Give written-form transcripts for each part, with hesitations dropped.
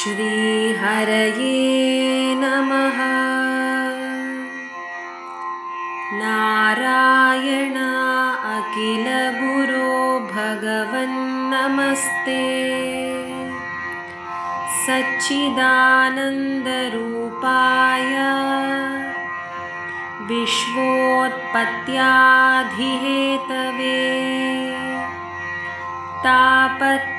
श्रीहरये नमः। नारायण अखिलगुरो भगवन्नमस्ते। सच्चिदानन्दरूपाय विश्वोत्पत्त्यादिहेतवे तापत्रयविनाशाय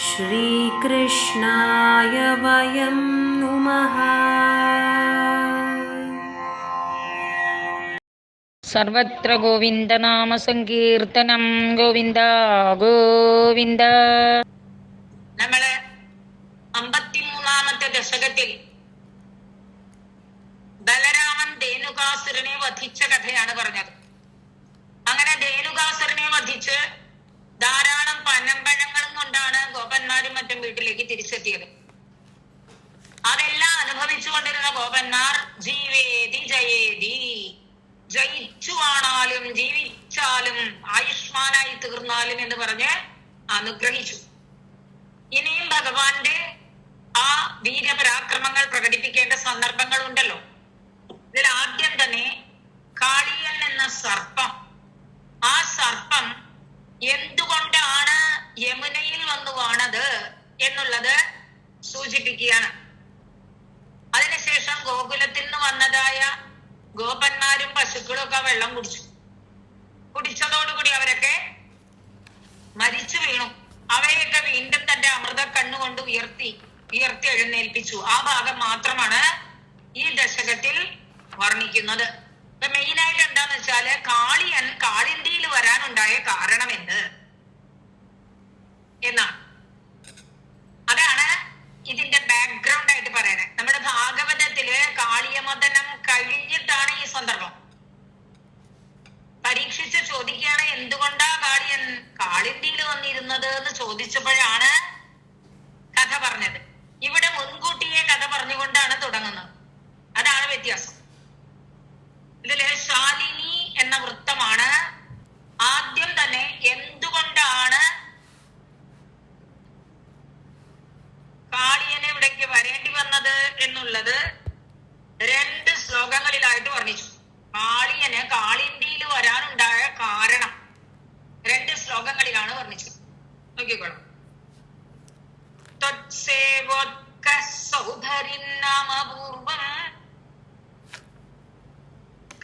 श्रीकृष्णाय वयं नुमः। സർവത്ര ഗോവിന്ദനാമ സങ്കീർത്തനം. ഗോവിന്ദ ഗോവിന്ദ. നമ്മള് 53-ാമത്തെ ദശകത്തിൽ ബലരാമൻ ധേനുകാസുരനെ വധിച്ച കഥയാണ് പറഞ്ഞത്. അങ്ങനെ ധേനുകാസുരനെ വധിച്ച് ധാരാളം പനമ്പഴങ്ങളും കൊണ്ടാണ് ഗോപന്മാരും മറ്റും വീട്ടിലേക്ക് തിരിച്ചെത്തിയത്. അതെല്ലാം അനുഭവിച്ചുകൊണ്ടിരുന്ന ഗോപന്മാർ ജീവേതി ജയേതി, ജയിച്ചുവാണാലും ജീവിച്ചാലും ആയുഷ്മാനായി തീർന്നാലും എന്ന് പറഞ്ഞ് അനുഗ്രഹിച്ചു. ഇനിയും ഭഗവാന്റെ ആ വീര്യപരാക്രമങ്ങൾ പ്രകടിപ്പിക്കേണ്ട സന്ദർഭങ്ങൾ ഉണ്ടല്ലോ. ഇതിൽ ആദ്യം തന്നെ കാളിയൻ എന്ന സർപ്പം, ആ സർപ്പം എന്തുകൊണ്ടാണ് യമുനയിൽ വന്നു വീണത് എന്നുള്ളത് സൂചിപ്പിക്കുകയാണ്. അതിനുശേഷം ഗോകുലത്തിൽ നിന്ന് വന്നതായ ഗോപന്മാരും പശുക്കളും ഒക്കെ വെള്ളം കുടിച്ചതോടുകൂടി അവരൊക്കെ മരിച്ചു വീണു. അവയൊക്കെ വീണ്ടും തന്റെ അമൃത കണ്ണുകൊണ്ട് ഉയർത്തി എഴുന്നേൽപ്പിച്ചു. ആ ഭാഗം മാത്രമാണ് ഈ ദശകത്തിൽ വർണ്ണിക്കുന്നത്. ഇപ്പൊ മെയിനായിട്ട് എന്താന്ന് വെച്ചാല് കാളിയൻ കാളിന്തിയിൽ വരാനുണ്ടായ കാരണം എന്നാണ്. അതാണ് ഇതിന്റെ ബാക്ക്ഗ്രൗണ്ട് ആയിട്ട് പറയുന്നത്. നമ്മുടെ ഭാഗവതത്തില് കാളിയമദനം കഴിഞ്ഞിട്ടാണ് ഈ സന്ദർഭം. പരീക്ഷിച്ച് ചോദിക്കുകയാണ്, എന്തുകൊണ്ടാ കാളിയൻ കാളിന്തിയിൽ വന്നിരുന്നത് എന്ന് ചോദിച്ചപ്പോഴാണ് കഥ പറഞ്ഞത്. ഇവിടെ മുൻകൂട്ടിയെ കഥ പറഞ്ഞുകൊണ്ടാണ് തുടങ്ങുന്നത്. അതാണ് വ്യത്യാസം. ഇതില് ശാലിനി എന്ന വൃത്തമാണ് ആദ്യം തന്നെ എന്തുകൊണ്ടാണ് കാളിയനെ ഇവിടേക്ക് വരേണ്ടി വന്നത് എന്നുള്ളത് 2 ശ്ലോകങ്ങളിലായിട്ട് വർണ്ണിച്ചു. കാളിയന് കാളിന്തിയിൽ വരാനുണ്ടായ കാരണം 2 ശ്ലോകങ്ങളിലാണ് വർണ്ണിച്ചത്. നോക്കിക്കോളാം. സൗധരിന്നാമപൂർവം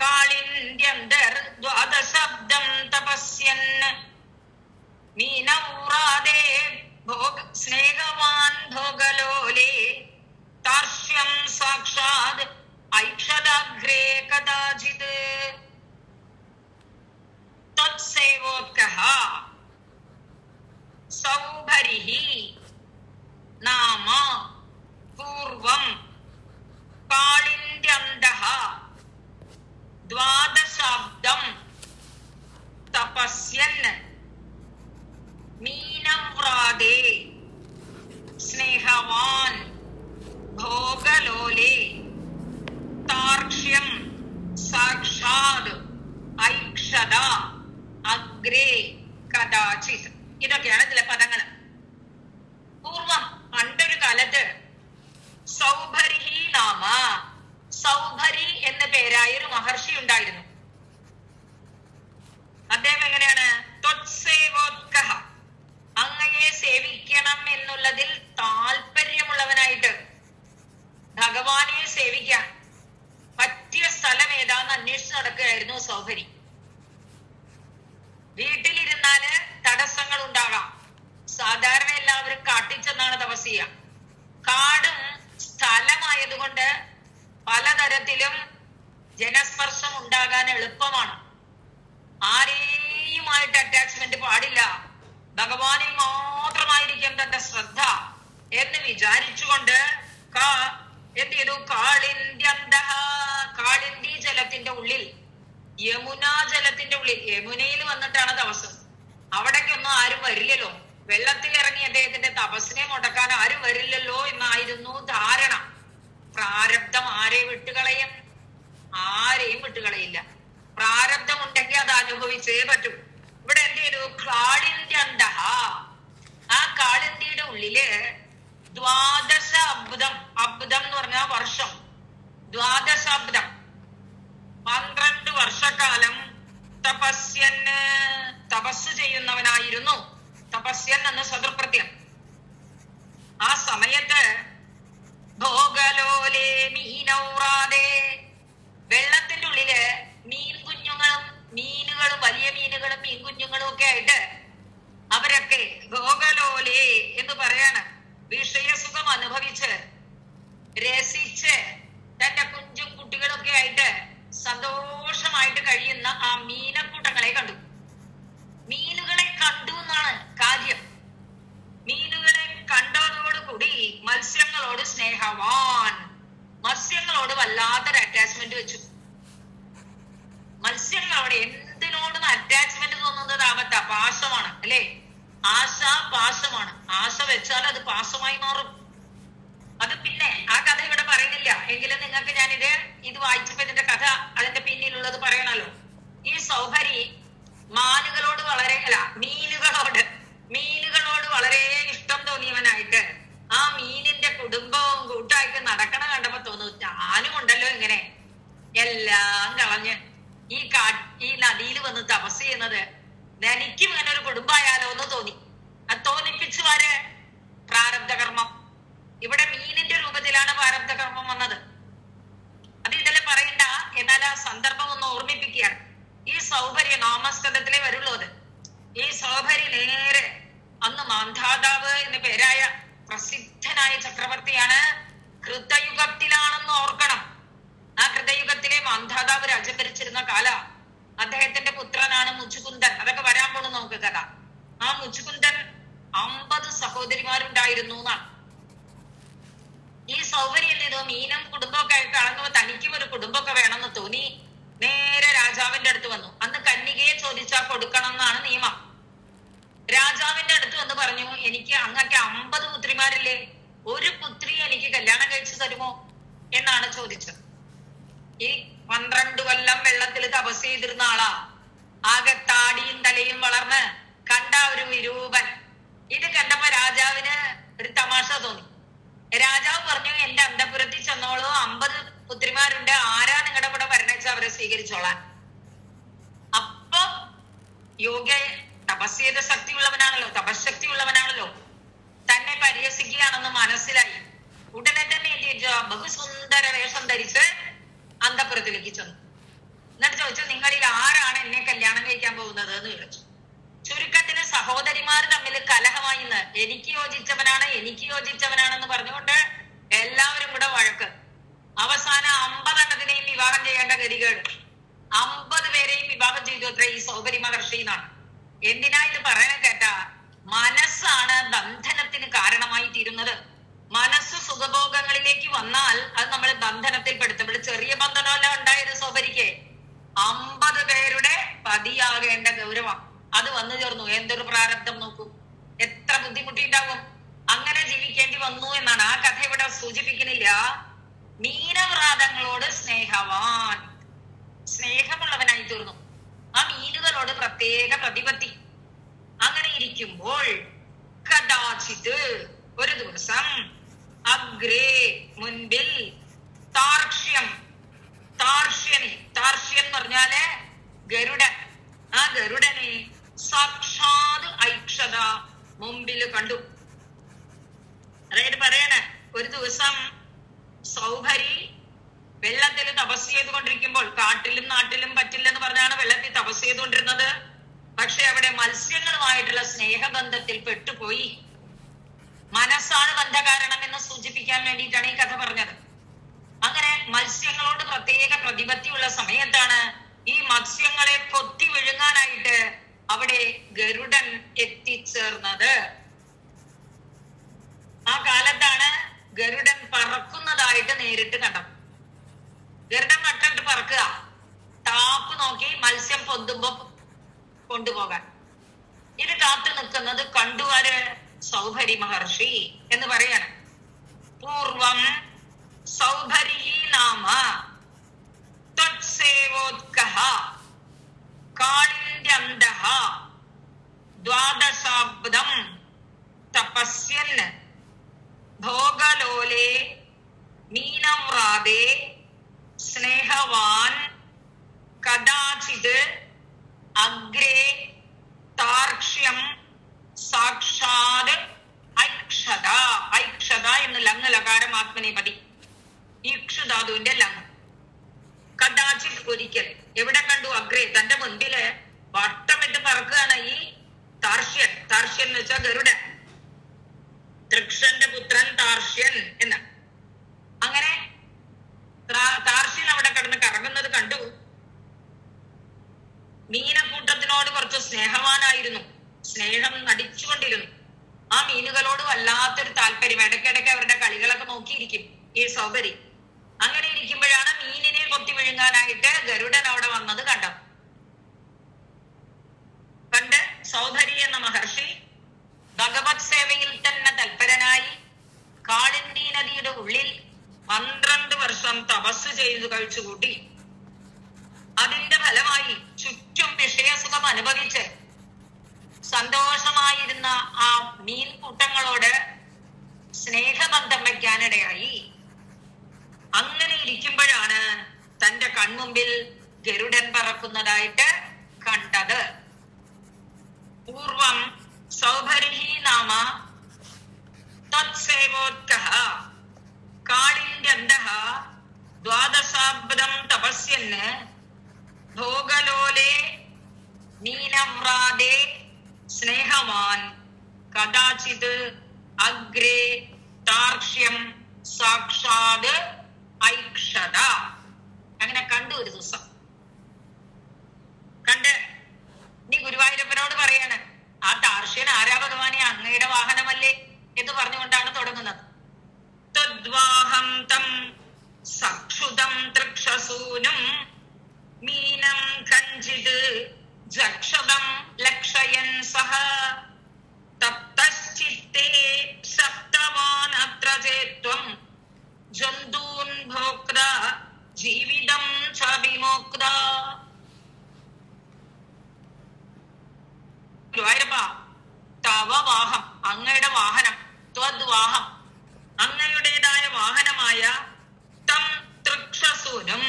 കാളിന്ദ്യന്തർ ദ്വാദശബ്ദം തപസ്യൻ മീനൗറാദേ സ്നേഹവാൻ ഭോഗലോലേ താർഷ്യം സാക്ഷാത് ഐക്ഷദാഗ്രേ കദാചിത്. തത്സേവോത്കഃ സൗഭരിഃ നാമ പൂർവം കാളിന്ദ്യന്തഃ ദ്വാദശാബ്ദം തപസ്യൻ മീനവ്രാദേ സ്നേഹവാൻ ഭോഗലോലേ താർക്ഷ്യം സാക്ഷാത് ഐക്ഷത അഗ്രേ കദാചിത്. ഇതൊക്കെയാണ് ചില പദങ്ങള്. പൂർവം പണ്ടൊരു കാലത്ത് സൗഭരി നാമ, സൗഭരി എന്ന പേരായൊരു മഹർഷി ഉണ്ടായിരുന്നു. അദ്ദേഹം എങ്ങനെയാണ്? ത്വത്സേവോത്കഃ, അങ്ങയെ സേവിക്കണം എന്നുള്ളതിൽ താല്പര്യമുള്ളവനായിട്ട് ഭഗവാനെ സേവിക്കാൻ പറ്റിയ സ്ഥലം ഏതാന്ന് അന്വേഷിച്ച് നടക്കുകയായിരുന്നു സൗഭരി. വീട്ടിലിരുന്നാല് തടസ്സങ്ങൾ ഉണ്ടാകാം. സാധാരണ എല്ലാവരും കാട്ടിൽ ചെന്നാണ് തപസ് ചെയ്യുക. കാടും സ്ഥലമായതുകൊണ്ട് പലതരത്തിലും ജനസ്പർശം ഉണ്ടാകാൻ എളുപ്പമാണ്. ആരെയുമായിട്ട് അറ്റാച്ച്മെന്റ് പാടില്ല, ഭഗവാനിൽ മാത്രമായിരിക്കും തന്റെ ശ്രദ്ധ എന്ന് വിചാരിച്ചുകൊണ്ട് എന്ത് ചെയ്തു? കാളിന്തി ജലത്തിന്റെ ഉള്ളിൽ, യമുനാ ജലത്തിന്റെ ഉള്ളിൽ, യമുനയിൽ വന്നിട്ടാണ് തപസ്. അവിടേക്കൊന്നും ആരും വരില്ലല്ലോ. വെള്ളത്തിൽ ഇറങ്ങി അദ്ദേഹത്തിന്റെ തപസ്സിനെ മുടക്കാൻ ആരും വരില്ലല്ലോ എന്നായിരുന്നു ധാരണ. പ്രാരബ്ധം ആരെ വിട്ടുകളയും? ആരെയും വിട്ടുകളയില്ല. പ്രാരബ്ധം ഉണ്ടെങ്കിൽ അത് അനുഭവിച്ചേ പറ്റൂ. ഇവിടെ എന്ത് ചെയ്തു? കാളിന്ത്യന്തഃ, ദ്വാദശാബ്ദം, അബ്ദം എന്ന് പറഞ്ഞാൽ വർഷം, ദ്വാദശാബ്ദം 12 വർഷക്കാലം തപസ്യന്, തപസ് ചെയ്യുന്നവനായിരുന്നു. തപസ്യൻ എന്ന സദൃപ്രത്യം. ആ സമയത്ത് ഭോഗലോലേ മീനൗറാദേ, വെള്ളത്തിന്റെ ഉള്ളില് മീൻ കുഞ്ഞുങ്ങളും, മീനുകളും, വലിയ മീനുകളും മീൻ കുഞ്ഞുങ്ങളും ഒക്കെ ആയിട്ട് അവരൊക്കെ ഭോഗലോലേ എന്ന് പറയാണ്, വിഷയസുഖം അനുഭവിച്ച് രസിച്ച് തന്റെ കുഞ്ചും കുട്ടികളൊക്കെ ആയിട്ട് സന്തോഷമായിട്ട് കഴിയുന്ന ആ മീനക്കൂട്ടങ്ങളെ കണ്ടു. മീനുകളെ കണ്ടു എന്നാണ് കാര്യം. മീനുകളെ കണ്ടതോടുകൂടി മത്സ്യങ്ങളോട് സ്നേഹവാൻ, മത്സ്യങ്ങളോട് വല്ലാത്തൊരു അറ്റാച്ച്മെന്റ് വെച്ചു. മത്സ്യങ്ങളോട് എന്തിനോടും അറ്റാച്ച്മെന്റ് തോന്നുന്നത് ആപത്ത, പാശമാണ് അല്ലെ? ആശ പാശമാണ്. ആശ വെച്ചാൽ അത് പാശമായി മാറും. അത് പിന്നെ ആ കഥ ഇവിടെ പറയുന്നില്ല, എങ്കിലും നിങ്ങൾക്ക് ഇത് വായിച്ചപ്പോ ഇതിന്റെ കഥ, അതിന്റെ പിന്നിലുള്ളത് പറയണല്ലോ. ഈ സൗഭരി മാനുകളോട് വളരെ മീനുകളോട് വളരെ ഇഷ്ടം തോന്നിയവനായിട്ട് ആ മീനിന്റെ കുടുംബവും കൂട്ടായിട്ട് നടക്കണ കണ്ടപ്പോ തോന്നുന്നു, ഞാനും ഉണ്ടല്ലോ ഇങ്ങനെ എല്ലാം കളഞ്ഞ് ഈ നദിയിൽ വന്ന് തപസ് ചെയ്യുന്നത്, എനിക്കും ഇങ്ങനെ ഒരു കുടുംബമായാലോ എന്ന് തോന്നി. അത് തോന്നിപ്പിച്ചു വരെ പ്രാരബ്ധകർമ്മം. ഇവിടെ മീനിന്റെ രൂപത്തിലാണ് പ്രാരബ്ധകർമ്മം വന്നത്. അത് ഇതിലെ പറയണ്ട, എന്നാൽ ആ സന്ദർഭം ഒന്ന് ഓർമ്മിപ്പിക്കുകയാണ്. ഈ സൗഭര്യ നാമസ്കന്ധത്തിലേ വരുള്ളൂ അത്. ഈ സൗഭര്യ നേരെ അന്ന് മാന്ധാതാവ് എന്ന പേരായ പ്രസിദ്ധനായ ചക്രവർത്തിയാണ്. കൃതയുഗത്തിലാണെന്ന് ഓർക്കണം. ആ കൃതയുഗത്തിലെ മാന്ധാതാവ് രാജ്യം ഭരിച്ചിരുന്ന കാല. അദ്ദേഹത്തിന്റെ പുത്രനാണ് മുച്ചുകുന്ദൻ. അതൊക്കെ വരാൻ പോണു നമുക്ക് കഥ. ആ മുച്ചുകുന്ദൻ 50 സഹോദരിമാരുണ്ടായിരുന്നു എന്നാണ്. ഈ സൗകര്യം ചെയ്തു മീനും കുടുംബമൊക്കെ ആയിട്ട് അളങ്ങുമ്പോ തനിക്കും ഒരു കുടുംബമൊക്കെ വേണമെന്ന് തോന്നി. നേരെ രാജാവിന്റെ അടുത്ത് വന്നു. അന്ന് കന്യകയെ ചോദിച്ചാൽ കൊടുക്കണം എന്നാണ് നിയമം. രാജാവിന്റെ അടുത്ത് വന്ന് പറഞ്ഞു, എനിക്ക് അങ്ങക്ക് 50 പുത്രിമാരില്ലേ, ഒരു പുത്രി എനിക്ക് കല്യാണം കഴിച്ചു തരുമോ എന്നാണ് ചോദിച്ചത്. ഈ 12 കൊല്ലം വെള്ളത്തിൽ തപസ് ചെയ്തിരുന്ന ആളാ. ആകെ താടിയും തലയും വളർന്ന് കണ്ട ഒരു വിരൂപൻ. ഇത് കണ്ടപ്പോ രാജാവിന് ഒരു തമാശ തോന്നി. രാജാവ് പറഞ്ഞു, എന്റെ അന്തപുരത്തിൽ ചെന്നോളൂ, 50 പുത്രിമാരുണ്ട്, ആരാ നിങ്ങളുടെ കൂടെ വരണെച്ച അവരെ സ്വീകരിച്ചോളാൻ. അപ്പൊ യോഗ്യ തപസ് ചെയ്ത ശക്തിയുള്ളവനാണല്ലോ, തപശക്തി ഉള്ളവനാണല്ലോ, തന്നെ പരിഹസിക്കുകയാണെന്ന് മനസ്സിലായി. ഉടനെ തന്നെ ബഹുസുന്ദര വേഷം ധരിച്ച് അന്തപുരത്തിലേക്ക് ചെന്നു. എന്നിട്ട് ചോദിച്ചു, നിങ്ങളിൽ ആരാണ് എന്നെ കല്യാണം കഴിക്കാൻ പോകുന്നത് എന്ന് ചോദിച്ചു. ചുരുക്കത്തിന് സഹോദരിമാർ തമ്മിൽ കലഹമായി. എനിക്ക് യോജിച്ചവനാണെന്ന് പറഞ്ഞുകൊണ്ട് എല്ലാവരും കൂടെ വഴക്ക്. അവസാനം 50 എണ്ണത്തിനെയും വിവാഹം ചെയ്യേണ്ട ഗതികേട്. 50 പേരെയും വിവാഹം ചെയ്തു അത്ര ഈ സൗകര്യ മഹർഷി എന്നാണ്. എന്തിനാ ഇത് പറയണ കേട്ടാ, മനസ്സാണ് ബന്ധനത്തിന് കാരണമായി തീരുന്നത്. മനസ്സ് സുഖഭോഗങ്ങളിലേക്ക് വന്നാൽ അത് നമ്മൾ ബന്ധനത്തിൽ പെടുത്തും. ഇവിടെ ചെറിയ ബന്ധനമല്ല ഉണ്ടായത് സൗകര്യക്ക്. 50 പേരുടെ പതിയാകേണ്ട ഗൗരവം അത് വന്നു ചേർന്നു. എന്തൊരു പ്രാരബ്ധം നോക്കൂ, എത്ര ബുദ്ധിമുട്ടിണ്ടാവും. അങ്ങനെ ജീവിക്കേണ്ടി വന്നു എന്നാണ് ആ കഥ ഇവിടെ സൂചിപ്പിക്കുന്നില്ല. മീനവ്രാതങ്ങളോട് സ്നേഹമുള്ളവനായി തീർന്നു. ആ മീനുകളോട് പ്രത്യേക പ്രതിപത്തി. അങ്ങനെ ഇരിക്കുമ്പോൾ കഥാചിത് ഒരു ദിവസം അഗ്രേ മുൻപിൽ താർക്ഷ്യം എന്ന് പറഞ്ഞാല് ഗരുഡൻ. ആ ഗരുഡനെ സാക്ഷാത് ഐക്ഷത മുമ്പിൽ കണ്ടു. അതായത് പറയണ ഒരു ദിവസം സൗഭരി വെള്ളത്തിൽ തപസ് ചെയ്തുകൊണ്ടിരിക്കുമ്പോൾ, കാട്ടിലും നാട്ടിലും പറ്റില്ലെന്ന് പറഞ്ഞാണ് വെള്ളത്തിൽ തപസ് ചെയ്തുകൊണ്ടിരുന്നത്. പക്ഷെ അവിടെ മത്സ്യങ്ങളുമായിട്ടുള്ള സ്നേഹബന്ധത്തിൽ പെട്ടുപോയി. മനസ്സാണ് ബന്ധകാരണം എന്ന് സൂചിപ്പിക്കാൻ വേണ്ടിയിട്ടാണ് ഈ കഥ പറഞ്ഞത്. അങ്ങനെ മത്സ്യങ്ങളോട് പ്രത്യേക പ്രതിപത്തിയുള്ള സമയത്താണ് ഈ മത്സ്യങ്ങളെ കൊത്തി വിഴുങ്ങാനായിട്ട് അവിടെ ഗരുഡൻ എത്തിച്ചേർന്നത്. ആ കാലത്താണ് ഗരുഡൻ പറക്കുന്നതായിട്ട് നേരിട്ട് കണ്ടത്. ഗരുഡൻ നട്ടിട്ട് പറക്കുക, താപ്പ് നോക്കി മത്സ്യം പൊന്തുമ്പോ കൊണ്ടുപോകാൻ. ഇത് കാത്തു നിൽക്കുന്നത് കണ്ടുവാര് സൗഭരി മഹർഷി എന്ന് പറയാണ്. പൂർവം സൗഭരി നാമ ത്വത്സേവോത്കഹ കാളിന്ത്യന്തഃ ദ്വാദശാബ്ദം തപസ്യൻ ഭോ ഭോഗലോലേ മീനവ്രാതേ സ്നേഹവാൻ കദാചിത് അഗ്രേ താർക്ഷ്യം സാക്ഷാത് ഐക്ഷത. ഐക്ഷത എന്ന് ലങ് ലകാരം ആത്മനേപതി, ഈക്ഷുധാതുവിന്റെ ലങ്. കദാചിത് ഒരിക്കൽ. എവിടെ കണ്ടു? അഗ്രേ, തന്റെ മുൻപില് വട്ടമിട്ട് പറക്കുകയാണ് ഈ താർഷ്യൻ. താർഷ്യൻ എന്ന് വെച്ചാൽ ഗരുഡൻ, തൃക്ഷന്റെ പുത്രൻ താർഷ്യൻ എന്ന്. അങ്ങനെ താർഷ്യൻ അവിടെ കിടന്ന് കറങ്ങുന്നത് കണ്ടു. മീനക്കൂട്ടത്തിനോട് കുറച്ച് സ്നേഹവാനായിരുന്നു, സ്നേഹം നടിച്ചുകൊണ്ടിരുന്നു. ആ മീനുകളോട് വല്ലാത്തൊരു താല്പര്യം. ഇടയ്ക്കിടയ്ക്ക് അവരുടെ കളികളൊക്കെ നോക്കിയിരിക്കും ഈ സൗകരി. അങ്ങനെ ഇരിക്കുമ്പോഴാണ് മീനിനെ കൊത്തി വിഴുങ്ങാനായിട്ട് ഗരുഡൻ അവിടെ വന്നത് കണ്ടത്. കണ്ട് സൗധരി എന്ന മഹർഷി ഭഗവത് സേവയിൽ തന്നെ തൽപരനായി കാളിന്തി നദിയുടെ ഉള്ളിൽ 12 വർഷം തപസ് ചെയ്തു കഴിച്ചുകൂട്ടി. അതിന്റെ ഫലമായി ചുറ്റും വിഷയസുഖം അനുഭവിച്ച് സന്തോഷമായിരുന്ന ആ മീൻകൂട്ടങ്ങളോട് സ്നേഹബന്ധം വയ്ക്കാനിടയായി. അങ്ങനെ ഇരിക്കുമ്പോഴാണ് തന്റെ കൺമുമ്പിൽ ഗരുഡൻ പറക്കുന്നതായിട്ട് കണ്ടത്. പൂർവം സൗഭരിഹി നാമ തത്സേവോത്കഃ കാളിന്ത്യന്തഃ ദ്വാദശാബ്ദം തപസ്യന് ഭോഗലോലേ മീനവ്രാതേ സ്നേഹവാൻ കദാചിത് അഗ്രേ താർക്ഷ്യം സാക്ഷാത് ഐക്ഷത. അങ്ങനെ കണ്ടു ഒരു ദിവസം. കണ്ട് നീ ഗുരുവായൂരപ്പനോട് പറയാണ്, ആ താർഷ്യൻ ആരാ ഭഗവാനെ? അങ്ങയുടെ വാഹനമല്ലേ എന്ന് പറഞ്ഞുകൊണ്ടാണ് തുടങ്ങുന്നത്. തദ്വാഹം തം സക്ഷുതം തൃക്ഷസൂനും മീനം കഞ്ചിത് ജക്ഷതം ലക്ഷയൻ സഹ തപ്തശ്ചിത്തേ സപ്തവാനത്ര ചേത്വം ജന്തൂൻ ഭോക്ത ജീവിതം ച വിമോക്ത. ഗുരുവായൂരപ്പ, തവ വാഹം, അങ്ങയുടെ വാഹനം, ത്വദ്വാഹം, അങ്ങയുടേതായ വാഹനമായ തം തൃക്ഷസൂനും,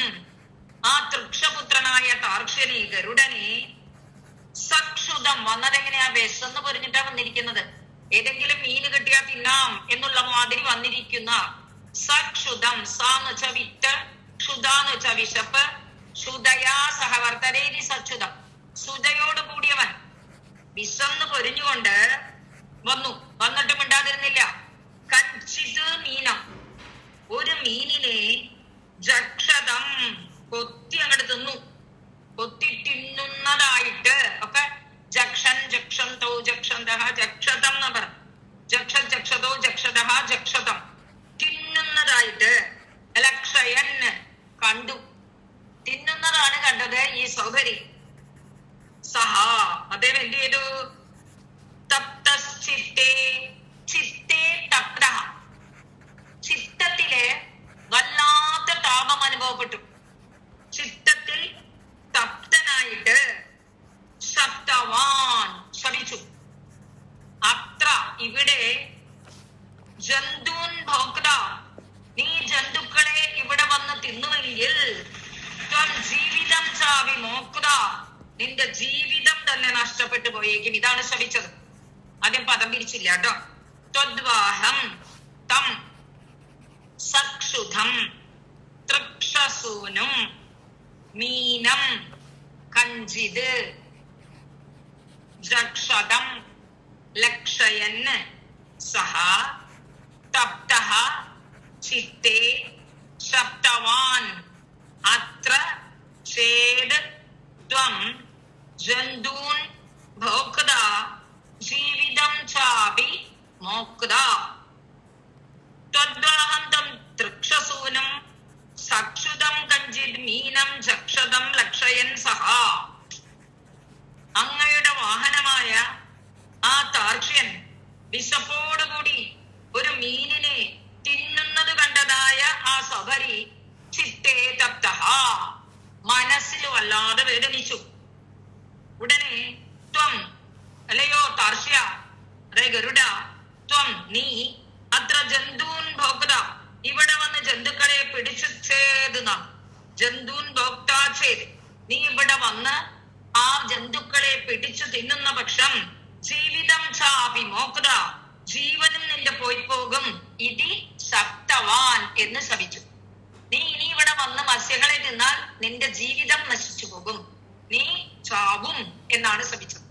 ആ തൃക്ഷപുത്രനായ താർക്ഷ്യനെ ഗരുഡനെ സക്ഷുതം, വന്നതെങ്ങനെയാ? വിശന്ന് പൊരിഞ്ഞിട്ടാ വന്നിരിക്കുന്നത്. ഏതെങ്കിലും മീന് കിട്ടിയാ തിന്നാം എന്നുള്ള മാതിരി വന്നിരിക്കുന്ന സക്ഷുതം. സാന്ന് വെച്ച വിത്ത്, ക്ഷുതാന്ന് വെച്ച വിശപ്പ്. ക്ഷുതയാ സഹവർത്തരേരി സക്ഷുതം, സുതയോട് കൂടിയവൻ വിശന്ന് പൊരിഞ്ഞുകൊണ്ട് വന്നു. വന്നിട്ട് മിണ്ടാതിരുന്നില്ല. കഞ്ചിത് മീനം, ഒരു മീനിനെ ജക്ഷതം കൊത്തി അങ്ങോട്ട് തിന്നു. കൊത്തി തിന്നുന്നതായിട്ട് ഒക്കെ ജക്ഷൻ ജക്ഷന്തോ ജക്ഷന്തഃ ജക്ഷതം എന്ന് പറഞ്ഞു. ജക്ഷ ജക്ഷതോ ജക്ഷതഃ ജക്ഷതം, തിന്നുന്നതായിട്ട്. ലക്ഷയൻ കണ്ടു, തിന്നുന്നതാണ് കണ്ടത് ഈ സൗകരി. സഹ, അദ്ദേഹം എന്ത് ചെയ്തു? തപ്തശ്ചിത്തേ, ചിത്തേ തപ്ത, ചിത്തത്തില് വല്ലാത്ത താപം അനുഭവപ്പെട്ടു. ചിത്തത്തിൽ തപ്തനായിട്ട് ശബ്ദവാൻ ശപിച്ചു. അത്ര, ഇവിടെ ജന്തൂൻ ഭോക്ത, നീ ജന്തുക്കളെ ഇവിടെ വന്ന് തിന്നുമെങ്കിൽ ത്വം ജീവിതം ച വിമോക്ത, നിന്റെ ജീവിതം തന്നെ നഷ്ടപ്പെട്ടു പോയേക്കും. ഇതാണ് ശപിച്ചത്. ആദ്യം പദം പിരിച്ചില്ല കേട്ടോ. ത്വദ്വാഹം തം സക്ഷുധം തൃക്ഷസൂനും മീനം കഞ്ചിത് ജക്ഷതം ലക്ഷയൻ സഹ തപ്തഃ ചിത്തേ ശബ്ദവാൻ അത്ര ചേദ് ത്വം ജന്തൂൻ ഭോക്ത ജീവിതം ചാപി മോക്ത. ത്വദ്വാഹം തം തൃക്ഷസൂനം സക്ഷുതം കഞ്ചിത് മീനം ജക്ഷതം ലക്ഷയൻ സഹ. അങ്ങയുടെ വാഹനമായ ആ താർക്ഷ്യൻ വിശപ്പോടുകൂടി ഒരു മീനിനെ തിന്നുന്നത് കണ്ടതായ ആ സബരി ചിത്തേ തപ്തഃ, മനസ്സിൽ വല്ലാതെ വേദനിച്ചു. ഉടനെ ത്വം, അല്ലയോ താർഷ്യ, അതായത് ഗരുഡ, ത്വം നീ അത്ര ജന്തൂൻ ഭോക്ത, ഇവിടെ വന്ന് ജന്തുക്കളെ പിടിച്ചു ചേതുന്ന ജന്തൂൻ ഭോക്താചേത്, നീ ഇവിടെ വന്ന് ആ ജന്തുക്കളെ പിടിച്ചു തിന്നുന്ന പക്ഷം ജീവിതം ചാവിമോക്ത, ജീവനും നിന്റെ പോയി പോകും. ഇതി സപ്തവാൻ എന്ന് ശപിച്ചു. നീ ഇനി ഇവിടെ വന്ന് മത്സ്യങ്ങളെ തിന്നാൽ നിന്റെ ജീവിതം നശിച്ചു പോകും, നീ ചാവും എന്നാണ് ശപിച്ചത്.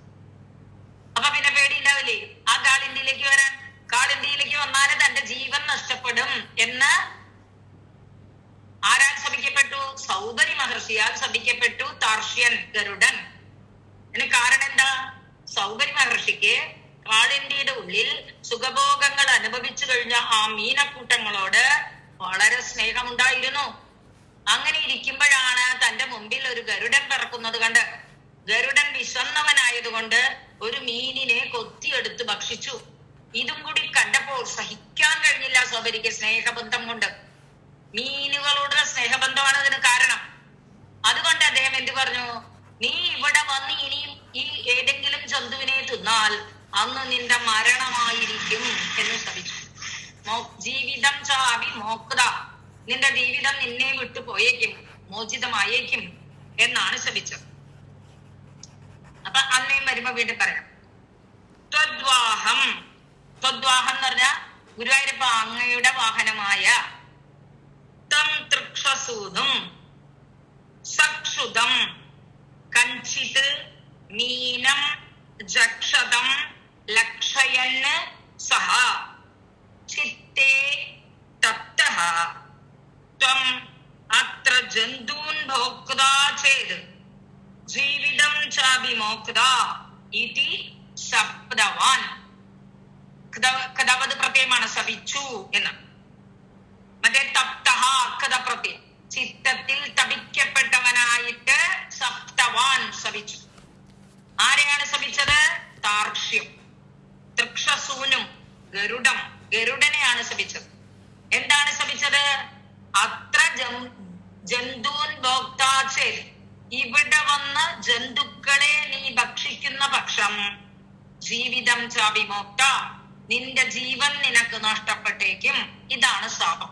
അപ്പൊ പിന്നെ പേടിയില്ലാവില്ലേ ആ കാളിന്തിയിലേക്ക് വരാൻ? കാളിന്തിയിലേക്ക് വന്നാല് തന്റെ ജീവൻ നഷ്ടപ്പെടും എന്ന് ആരാൽ ശപിക്കപ്പെട്ടു? സൗദരി മഹർഷിയാൽ ശപിക്കപ്പെട്ടു താർഷ്യൻ ഗരുഡൻ. ഇതിന് കാരണം എന്താ? സൗദരി മഹർഷിക്ക് കാളിന്തിയുടെ ഉള്ളിൽ സുഖഭോഗങ്ങൾ അനുഭവിച്ചു കഴിഞ്ഞ ആ മീനക്കൂട്ടങ്ങളോട് വളരെ സ്നേഹമുണ്ടായിരുന്നു. അങ്ങനെ ഇരിക്കുമ്പോഴാണ് തന്റെ മുമ്പിൽ ഒരു ഗരുഡൻ പിറക്കുന്നത് കണ്ട് ഗരുഡൻ വിശന്നവനായതുകൊണ്ട് ഒരു മീനിനെ കൊത്തിയെടുത്ത് ഭക്ഷിച്ചു. ഇതും കൂടി കണ്ടപ്പോൾ സഹിക്കാൻ കഴിഞ്ഞില്ല സൗദരിക്ക്, സ്നേഹബന്ധം കൊണ്ട്. മീനുകളുടെ സ്നേഹബന്ധമാണ് ഇതിന് കാരണം. അതുകൊണ്ട് അദ്ദേഹം എന്ത് പറഞ്ഞു? നീ ഇവിടെ വന്ന് ഇനിയും ഈ ഏതെങ്കിലും ജന്തുവിനെ തിന്നാൽ അന്ന് നിന്റെ മരണമായിരിക്കും എന്ന് ശപിച്ചു. ജീവിതം ചാവി മോക്ത, നിന്റെ ജീവിതം നിന്നെ വിട്ടു പോയേക്കും, മോചിതമായേക്കും എന്നാണ് ശപിച്ചത്. അപ്പൊ അന്നേം വരുമ്പോ വീണ്ടും പറയാം. ത്വദ്വാഹം, ത്വദ്വാഹം എന്ന് പറഞ്ഞ ഗുരുവായൂരപ്പ അങ്ങയുടെ വാഹനമായ തം തൃക്ഷസൂതും സക്ഷുതം കഞ്ചിത് മീനം ജക്ഷതം ലക്ഷയന് സഹ ചിത്തേ തപ്തഃ ത്വം അത്ര ജന്തൂൻ ഭോക്താ ചേത് ജീവിതം ചാഭിമോക്ത ഇതി ശബ്ദവാൻ. കഥവത് പ്രത്യയമാണ്, ശപിച്ചു എന്ന്. മറ്റേ തപ്തഹ കഥ പ്രത്യയം, ചിത്തത്തിൽ തപിക്കപ്പെട്ടവനായിട്ട് സപ്തവാൻ ശപിച്ചു. ആരെയാണ് ശപിച്ചത്? താർക്ഷ്യം. തൃക്ഷസൂനും ഗരുഡം, ഗരുഡനെയാണ് ശപിച്ചത്. എന്താണ് ശപിച്ചത്? അത്ര ജന്തൂൻ ഭോക്താച്ചേ, ഇവിടെ വന്ന് ജന്തുക്കളെ നീ ഭക്ഷിക്കുന്ന പക്ഷം ജീവിതം ചാവിമോക്ത, നിന്റെ ജീവൻ നിനക്ക് നഷ്ടപ്പെട്ടേക്കും. ഇതാണ് ശാപം.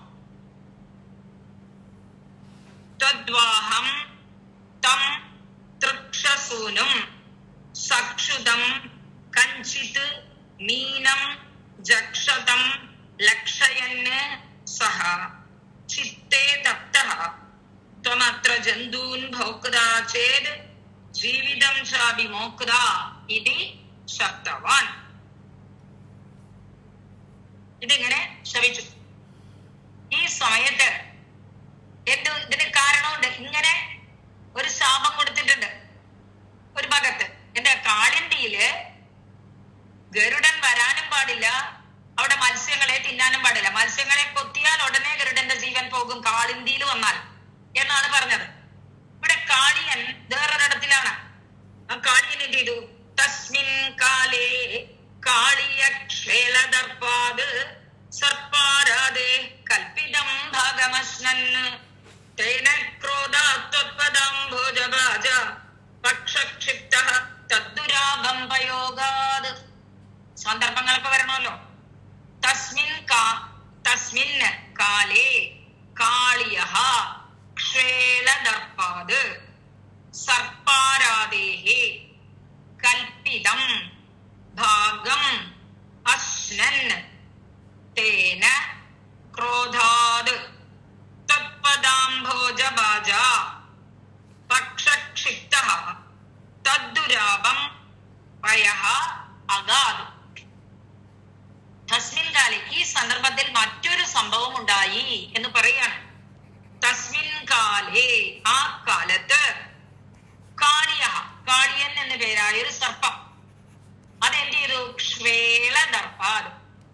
തദ്വാഹം തം തൃക്ഷസൂനും സക്ഷുതം കഞ്ചിത് മീനം ജക്ഷതം ലക്ഷയന് സഹ ചിത്തേ തപ്തഃ ത്വമത്ര ജന്തൂൻ ഭോക്താ ചേത് ജീവിതം ചാഭിമോക്ത ഇതി ശബ്ദവാൻ. ഇതിങ്ങനെ ശപിച്ചു. ഈ സമയത്ത് ഇതിന് കാരണമുണ്ട്. ഇങ്ങനെ ഒരു ശാപം കൊടുത്തിട്ടുണ്ട് ഒരു ഭാഗത്ത്. എന്റെ കാളിന്തിയില് ഗരുഡൻ വരാനും പാടില്ല, അവിടെ മത്സ്യങ്ങളെ തിന്നാനും പാടില്ല. മത്സ്യങ്ങളെ കൊത്തിയാൽ ഉടനെ ഗരുഡന്റെ ജീവൻ പോകും കാളിന്തിയിൽ വന്നാൽ എന്നാണ് പറഞ്ഞത്. ഇവിടെ കാളിയൻ വേറൊരിടത്തിലാണ്. ആ കാളിയൻ എന്ത് ചെയ്തു? തസ്മിൻ കാലേ കാളിയക്ഷേളദർപ്പാത് സർപ്പാരാദേ കൽപ്പിതം ഭാഗമശ്നൻ തേന ക്രോധാത്വത്പദാംഭോജഭാജ പക്ഷക്ഷിപ്തഃ തദ്ദുരാഭം പയോഗാത്. സന്ദർഭങ്ങളൊക്കെ വരണമല്ലോ. തസ്മിൻ കാലേ കാളിയഃ ക്ഷേളദർപ്പാത് സർപ്പാരാദേഹി കൽപ്പിതം ഭാഗം അശ്നൻ തേന ക്രോധാത് തത്പദാംഭോജഭാജ പക്ഷക്ഷിപ്തഃ തദ്ദുരാപം പയഃ അഗാത്. തസ്മിൻ കാലേ, ഈ സന്ദർഭത്തിൽ മറ്റൊരു സംഭവം ഉണ്ടായി എന്ന് പറയാണ്. തസ്മിൻ കാലേ, ആ കാലത്ത് കാളിയ, കാളിയൻ എന്ന പേരായ ഒരു സർപ്പം അതെന്ത് ചെയ്തു? ക്ഷേളദർപ്പാത്,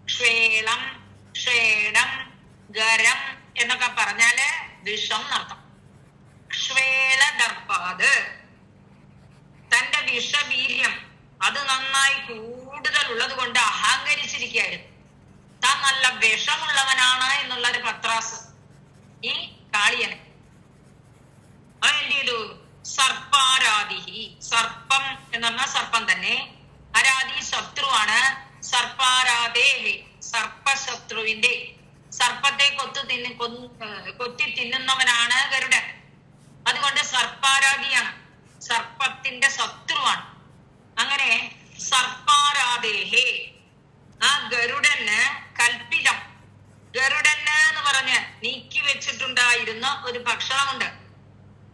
ക്ഷേളം ക്ഷേടം ഗരം എന്നൊക്കെ പറഞ്ഞാല് വിഷം നടത്തും. ക്ഷേളദർപ്പാത് തന്റെ വിഷവീര്യം അത് നന്നായി കൂടുതൽ ഉള്ളത് കൊണ്ട് അഹങ്കരിച്ചിരിക്കുകയായിരുന്നു. താൻ നല്ല വിഷമുള്ളവനാണ് എന്നുള്ള ഒരു പത്രാസ് ഈ കാളിയന്. അതെന്ത് ചെയ്തു? സർപ്പാരാദിഹി, സർപ്പം എന്ന് പറഞ്ഞാൽ സർപ്പം തന്നെ. അരാദി ശത്രുവാണ്. സർപ്പാരാദേഹി, സർപ്പശത്രു ശത്രുവിന്റെ, സർപ്പത്തെ കൊത്തി തിന്നുന്നവനാണ് ഗരുഡൻ. അതുകൊണ്ട് സർപ്പാരാധിയാണ്, സർപ്പത്തിന്റെ ശത്രുവാണ്. അങ്ങനെ സർപ്പാരാധേഹേ, ആ ഗരുഡന് കൽപ്പിതം, ഗരുഡന് എന്ന് പറഞ്ഞ് നീക്കി വെച്ചിട്ടുണ്ടായിരുന്ന ഒരു ഭക്ഷണമുണ്ട്.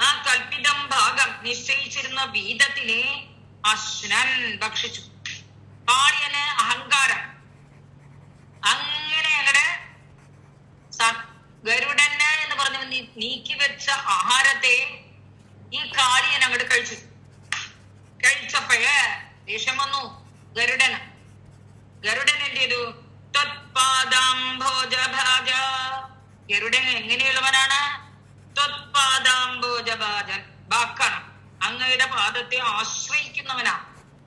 ആ കൽപ്പിതം ഭാഗം നിശ്ചയിച്ചിരുന്ന വീതത്തിനെ അശ്നൻ ഭക്ഷിച്ചു. കാളിയന് അഹങ്കാരം. അങ്ങനെ അങ്ങടെ ഗരുഡന് എന്ന് പറഞ്ഞ നീക്കി വെച്ച ആഹാരത്തെ ഈ കാളിയൻ അങ്ങോട്ട് കഴിച്ചു. കഴിച്ചപ്പോഴ് ദേഷ്യം വന്നു ഗരുഡന്. ഗരുഡൻ എന്ത് ചെയ്തു? ത്വത്പാദാംഭോജഭാജ. ഗരുഡൻ എങ്ങനെയുള്ളവനാണ്? ത്വത്പാദാംഭോജഭാജൻ, വാക്കാണ്, അങ്ങയുടെ പാദത്തെ ആശ്രയിക്കുന്നവനാ.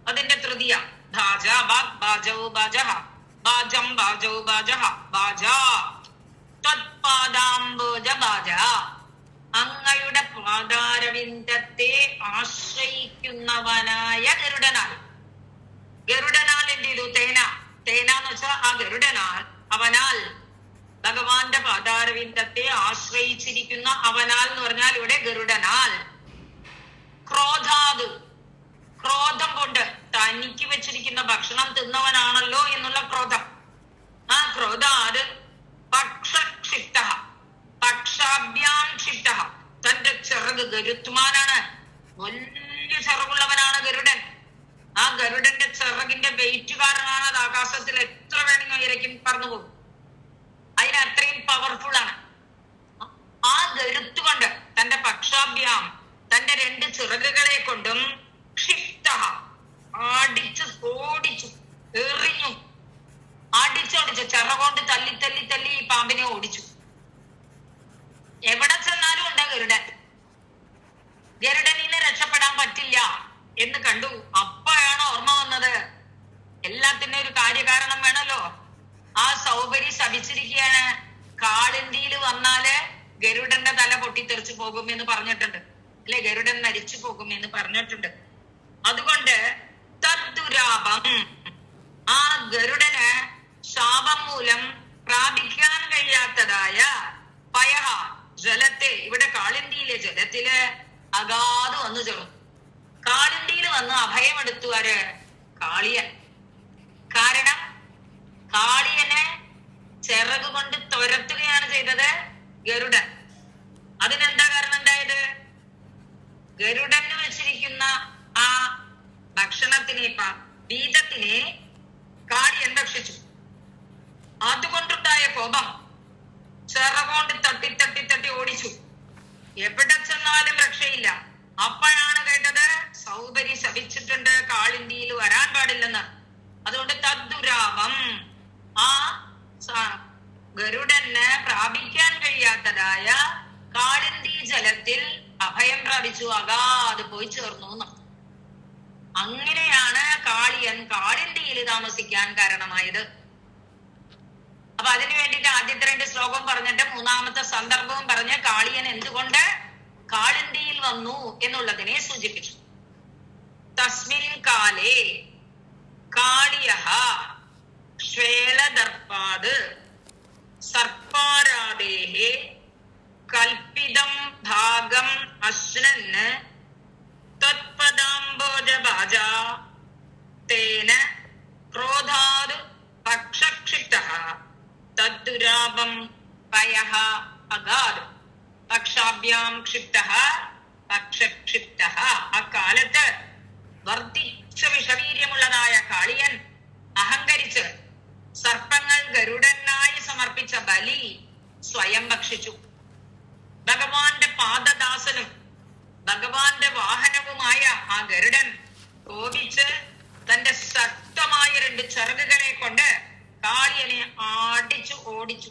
അതിന്റെ തൃതീയ ഭാജ, ഭാജൗ ഭാജഃ, ഭാജം ഭാജൗ ഭാജഃ, ഭാജ ത്വത്പാദാംഭോജഭാജ. അങ്ങയുടെ പാദാരവിന്ദത്തെ ആശ്രയിക്കുന്നവനായ ഗരുഡനാൽ. ഗരുഡനാൽ എന്ത് ചെയ്തു? തേനാന്ന് വെച്ചാൽ ആ ഗരുഡനാൽ, അവനാൽ, ഭഗവാന്റെ പാദാരവിന്ദത്തെ ആശ്രയിച്ചിരിക്കുന്ന അവനാൽ എന്ന് പറഞ്ഞാൽ ഇവിടെ ഗരുഡനാൽ. ക്രോധാത്, ക്രോധം കൊണ്ട് തനിക്ക് വെച്ചിരിക്കുന്ന ഭക്ഷണം തിന്നവനാണല്ലോ എന്നുള്ള ക്രോധം. ആ ക്രോധാത് പക്ഷക്ഷിപ്ത, പക്ഷാഭ്യാം ക്ഷിപ്ത, തന്റെ ചിറക് ഗരുത്മാനാണ്, വലിയ ചിറകുള്ളവനാണ് ഗരുഡൻ. ആ ഗരുഡന്റെ ചിറകിന്റെ വെയിറ്റ് കാരണമാണ് അത് ആകാശത്തിൽ എത്ര വേണമെങ്കിൽ ഉയരയ്ക്കും പറന്നു പോകും. അതിന് അത്രയും പവർഫുൾ ആണ്. ആ ഗരുത്ത് കൊണ്ട്, തന്റെ പക്ഷാഭ്യാം, തന്റെ രണ്ട് ചിറകുകളെ കൊണ്ടും ക്ഷിപ്ത, അടിച്ചു ഓടിച്ചു, എറിഞ്ഞു, അടിച്ചോടിച്ചു, ചിറകൊണ്ട് തല്ലി തല്ലി തല്ലി ഈ പാമ്പിനെ ഓടിച്ചു. എവിടെ ചെന്നാലും ഉണ്ട് ഗരുഡൻ. ഗരുഡനിന്ന് രക്ഷപ്പെടാൻ പറ്റില്ല എന്ന് കണ്ടു. അപ്പോഴാണ് ഓർമ്മ വന്നത്, എല്ലാത്തിനും ഒരു കാര്യകാരണം വേണമല്ലോ. ആ സൗബരി ശപിച്ചിരിക്കുകയാണ്, കാളിന്തിയിൽ വന്നാല് ഗരുഡന്റെ തല പൊട്ടിത്തെറിച്ചു പോകും എന്ന് പറഞ്ഞിട്ടുണ്ട്, അല്ലെ, ഗരുഡൻ മരിച്ചു പോകും എന്ന് പറഞ്ഞിട്ടുണ്ട്. അതുകൊണ്ട് തദ്ദുരാപം, ആ ഗരുഡന് ശാപം മൂലം പ്രാപിക്കാൻ കഴിയാത്തതായ പയഹ, ജലത്തെ, ഇവിടെ കാളിന്തിയിലെ ജലത്തില് അഗാധ വന്നു ചേർന്നു. കാളിന്തിയിൽ വന്ന് അഭയമെടുത്തു ആര്? കാളിയൻ. കാരണം കാളിയനെ ചിറക് കൊണ്ട് തുരത്തുകയാണ് ചെയ്തത് ഗരുഡൻ. അതിനെന്താ കാരണം ഉണ്ടായത്? ഗരുഡന് വെച്ചിരിക്കുന്ന ആ ഭക്ഷണത്തിനെ, ബീജത്തിനെ കാളിയൻ ഭക്ഷിച്ചു. അതുകൊണ്ടുണ്ടായ കോപം ചിറകൊണ്ട് തട്ടി തട്ടി തട്ടി ഓടിച്ചു. എവിടെ ചെന്നാലും രക്ഷയില്ല. അപ്പോഴാണ് കേട്ടത് സൗബരി ശപിച്ചിട്ടുണ്ട്, കാളിന്തിയിൽ വരാൻ പാടില്ലെന്ന്. അതുകൊണ്ട് തദ്ദുരാപം, ആ ഗരുഡന് പ്രാപിക്കാൻ കഴിയാത്തതായ കാളിന്തി ജലത്തിൽ അഭയം പ്രാപിച്ചു, അഗാധ പോയി ചേർന്നു. അങ്ങനെയാണ് കാളിയൻ കാളിന്തിയിൽ താമസിക്കാൻ കാരണമായത്. അപ്പൊ അതിനു വേണ്ടിയിട്ട് ആദ്യത്തെ 2 ശ്ലോകം പറഞ്ഞിട്ട് മൂന്നാമത്തെ സന്ദർഭവും പറഞ്ഞ് കാളിയൻ എന്തുകൊണ്ട് കാളിന്തിയിൽ വന്നു എന്നുള്ളതിനെ സൂചിപ്പിച്ചു. തസ്മിൻ കാലേ കാളിയഃ ശ്വേലദർപ്പാത് സർപ്പാരാദേഹേ കൽപ്പിതം ഭാഗം അശ്നന് തത്പദാംബോജഭാജ തേന ക്രോധാത് പക്ഷക്ഷിപ്തഃ തദ്ദുരാപം പയഃ അഗാധ് പക്ഷാഭ്യാം ക്ഷിപ്തഃ പക്ഷക്ഷിപ്തഃ. ആ കാലത്ത് വർദ്ധിച്ച വിഷവീര്യമുള്ളതായ കാളിയൻ അഹങ്കരിച്ച് സർപ്പങ്ങൾ ഗരുഡനായി സമർപ്പിച്ച ബലി സ്വയം ഭക്ഷിച്ചു. ഭഗവാന്റെ പാദദാസനും ഭഗവാന്റെ വാഹനവുമായ ആ ഗരുഡൻ കോപിച്ച് തന്റെ ശക്തമായ 2 ചിറകുകളെ കൊണ്ട് കാളിയനെ അടിച്ചു ഓടിച്ചു.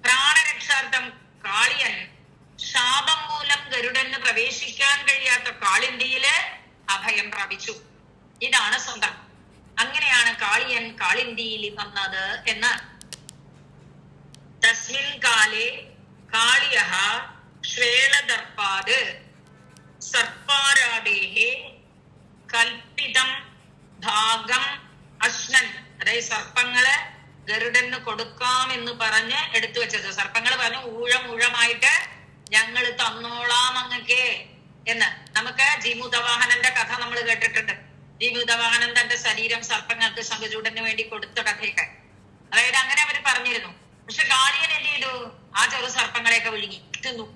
പ്രാണരക്ഷാർത്ഥം കാളിയൻ ശാപം മൂലം ഗരുഡന് പ്രവേശിക്കാൻ കഴിയാത്ത കാളിന്തിയില് അഭയം പ്രാപിച്ചു. ഇതാണ് സന്ദർഭം. അങ്ങനെയാണ് കാളിയൻ കാളിന്തിയിൽ വന്നത് എന്ന്. തസ്മിൻ കാലേ കാളിയഃ ശ്വേലദർപ്പാത് സർപ്പാരാദേഹേ കൽപ്പിതം ഭാഗം അശ്നൻ, അതായത് സർപ്പങ്ങള് ഗരുഡന് കൊടുക്കാം എന്ന് പറഞ്ഞ് എടുത്തു വെച്ചത്. സർപ്പങ്ങൾ പറഞ്ഞു ഊഴമായിട്ട് ഞങ്ങൾ തന്നോളാം അങ്ങക്ക് എന്ന്. നമുക്ക് ജീമൂതവാഹനന്റെ കഥ നമ്മൾ കേട്ടിട്ടുണ്ട്. ജീമൂതവാഹനൻ തന്റെ ശരീരം സർപ്പങ്ങൾക്ക് ശംഖചൂഡന് വേണ്ടി കൊടുത്ത കഥയൊക്കെ. അതായത് അങ്ങനെ അവർ പറഞ്ഞിരുന്നു. പക്ഷെ കാളിയൻ എന്ത് ചെയ്തു? ആ ചെറു സർപ്പങ്ങളെയൊക്കെ വിഴുങ്ങി തിന്നു.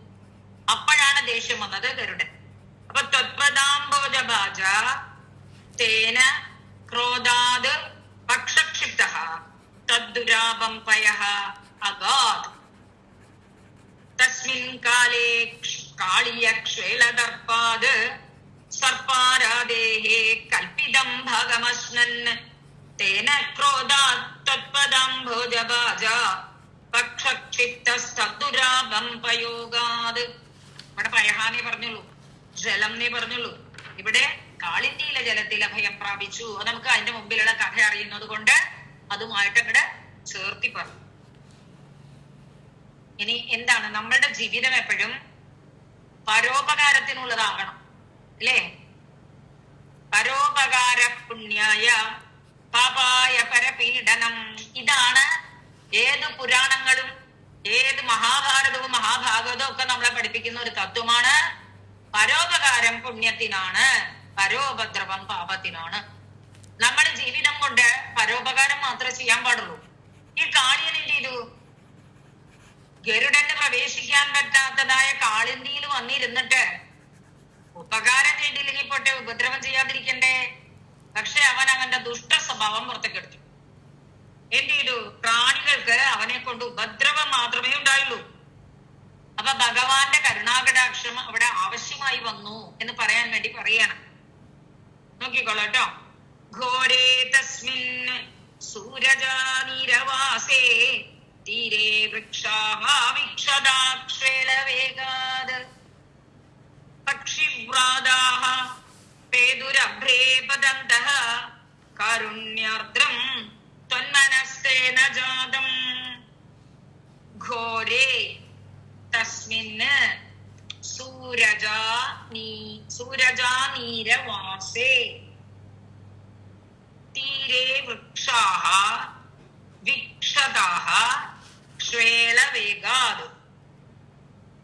അപ്പോഴാണ് ദേഷ്യം വന്നത് ഗരുഡൻ. അപ്പൊ ത്വത്പദാംബോജഭാജ തേന ക്രോധാത് പക്ഷക്ഷിപ്തഃ തദ്ദുരാപം പയഃ അഗാത് തസ്മിൻ കാലേ കാളിയക്ഷേളദർപ്പാത് സർപ്പാരാദേഹേ കൽപ്പിതം ഭാഗമശ്നൻ തേന ക്രോധാത് തത്പദാംബോജഭാജ പക്ഷക്ഷിപ്തസ്തദ്ദുരാപം പയോഗാത്. ഇവിടെ പയഹാനേ പറഞ്ഞുള്ളൂ, ജലം എന്നേ പറഞ്ഞുള്ളൂ. ഇവിടെ കാളിന്തിയിലെ ജലത്തിൽ അഭയം പ്രാപിച്ചു. അത് നമുക്ക് അതിന്റെ മുമ്പിലുള്ള കഥ അറിയുന്നത് കൊണ്ട് അതുമായിട്ട് ഇവിടെ ചേർത്തി പറഞ്ഞു. ഇനി എന്താണ് നമ്മളുടെ ജീവിതം? എപ്പോഴും പരോപകാരത്തിനുള്ളതാകണം, അല്ലേ? പരോപകാര പുണ്യായ പാപായ പരപീഡനം. ഇതാണ് ഏത് പുരാണങ്ങളും ഏത് മഹാഭാരതവും മഹാഭാഗവതവും ഒക്കെ നമ്മളെ പഠിപ്പിക്കുന്ന ഒരു തത്വമാണ്. പരോപകാരം പുണ്യത്തിനാണ്, പരോപദ്രവം പാപത്തിനാണ്. നമ്മുടെ ജീവിതം കൊണ്ട് പരോപകാരം മാത്രമേ ചെയ്യാൻ പാടുള്ളൂ. ഈ കാളിയൻ എന്ത് ചെയ്തു? ഗരുഡന് പ്രവേശിക്കാൻ പറ്റാത്തതായ കാളിന്തിയിൽ വന്നിരുന്നിട്ട് ഉപകാരം ചെയ്തില്ലെങ്കിൽ പോട്ടെ, ഉപദ്രവം ചെയ്യാതിരിക്കണ്ടേ? പക്ഷെ അവൻ അവന്റെ ദുഷ്ട സ്വഭാവം പുറത്തേക്കെടുത്തു. എന്ത് ചെയ്തു? പ്രാണികൾക്ക് അവനെ കൊണ്ട് ഉപദ്രവം മാത്രമേ ഉണ്ടായുള്ളൂ. അപ്പൊ ഭഗവാന്റെ കരുണാകടാക്ഷം അവിടെ ആവശ്യമായി വന്നു എന്ന് പറയാൻ വേണ്ടി പറയണം. നോക്കിക്കോളട്ടോ. ഘോരേ തസ്മിൻ സൂരജാനീരവാസേ തീരേ വൃക്ഷാഃ വിക്ഷദാക്ഷേളവേഗാത് പക്ഷിവ്രാതാഃ പേതുരഭ്രേ പതന്തഃ കാരുണ്യാർദ്രം ത്വന്മനസ്തേന ജാതം. ഘോരേ തസ്മിന് സൂരജാനീരവാസേ തീരേ വൃക്ഷാഃ വിക്ഷതാഃ ക്ഷേളവേഗാത്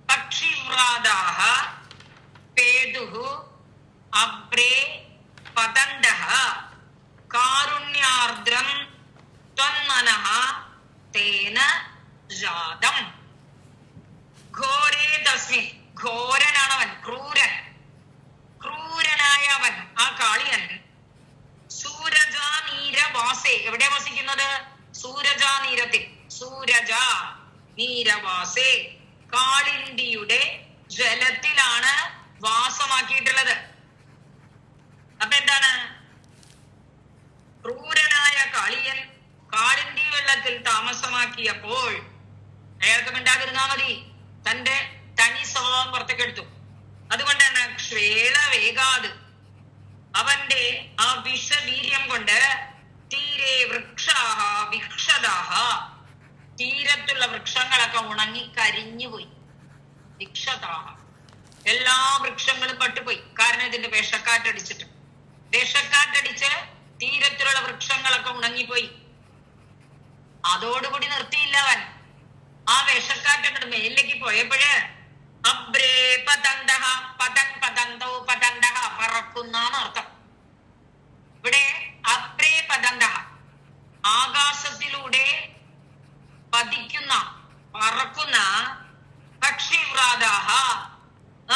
പക്ഷിവ്രാതാഃ പേതുഃ അഭ്രേ പതന്തഃ കാരുണ്യാർദ്രം ത്വന്മനഃ തേന ജാതം. ഘോരേ തസ്മിൻ, ഘോരനാണവൻ, ക്രൂരനായ അവൻ, ആ കാളിയൻ. സൂരജാനീരവാസേ, എവിടെ വസിക്കുന്നത്? സൂരജാനീരത്തിൽ. സൂരജാനീരവാസേ, കാളിന്തിയുടെ ജലത്തിലാണ് വാസമാക്കിയിട്ടുള്ളത്. അപ്പൊ എന്താണ്? ക്രൂരനായ കാളിയൻ കാളിന്തി വെള്ളത്തിൽ താമസമാക്കിയപ്പോൾ അയാൾക്ക് മിണ്ടാതിരുന്നാ മതി. തന്റെ തനി സ്വഭാവം പുറത്തേക്കെടുത്തു. അതുകൊണ്ടാണ് ക്ഷേളവേഗാത്, അവന്റെ ആ വിഷവീര്യം കൊണ്ട് തീരെ വൃക്ഷാഃ വിക്ഷതാഃ, തീരത്തുള്ള വൃക്ഷങ്ങളൊക്കെ ഉണങ്ങി കരിഞ്ഞുപോയി. വിക്ഷതാഃ, എല്ലാ വൃക്ഷങ്ങളും പട്ടുപോയി. കാരണം ഇതിന്റെ വിഷക്കാറ്റടിച്ചിട്ട്, വിഷക്കാറ്റടിച്ച് തീരത്തിലുള്ള വൃക്ഷങ്ങളൊക്കെ ഉണങ്ങിപ്പോയി. അതോടുകൂടി നിർത്തിയില്ല അവൻ. ആ വിഷക്കാറ്റങ്ങോട്ട് മേലിലേക്ക് പോയപ്പോഴ് അബ്രേ പതന്തഃ, പതന്തോ പതന്തഃ, പറക്കുന്ന അർത്ഥം. ഇവിടെ അബ്രേ പതന്തഃ, ആകാശത്തിലൂടെ പതിക്കുന്ന പറക്കുന്ന പക്ഷിവ്രാതാഃ,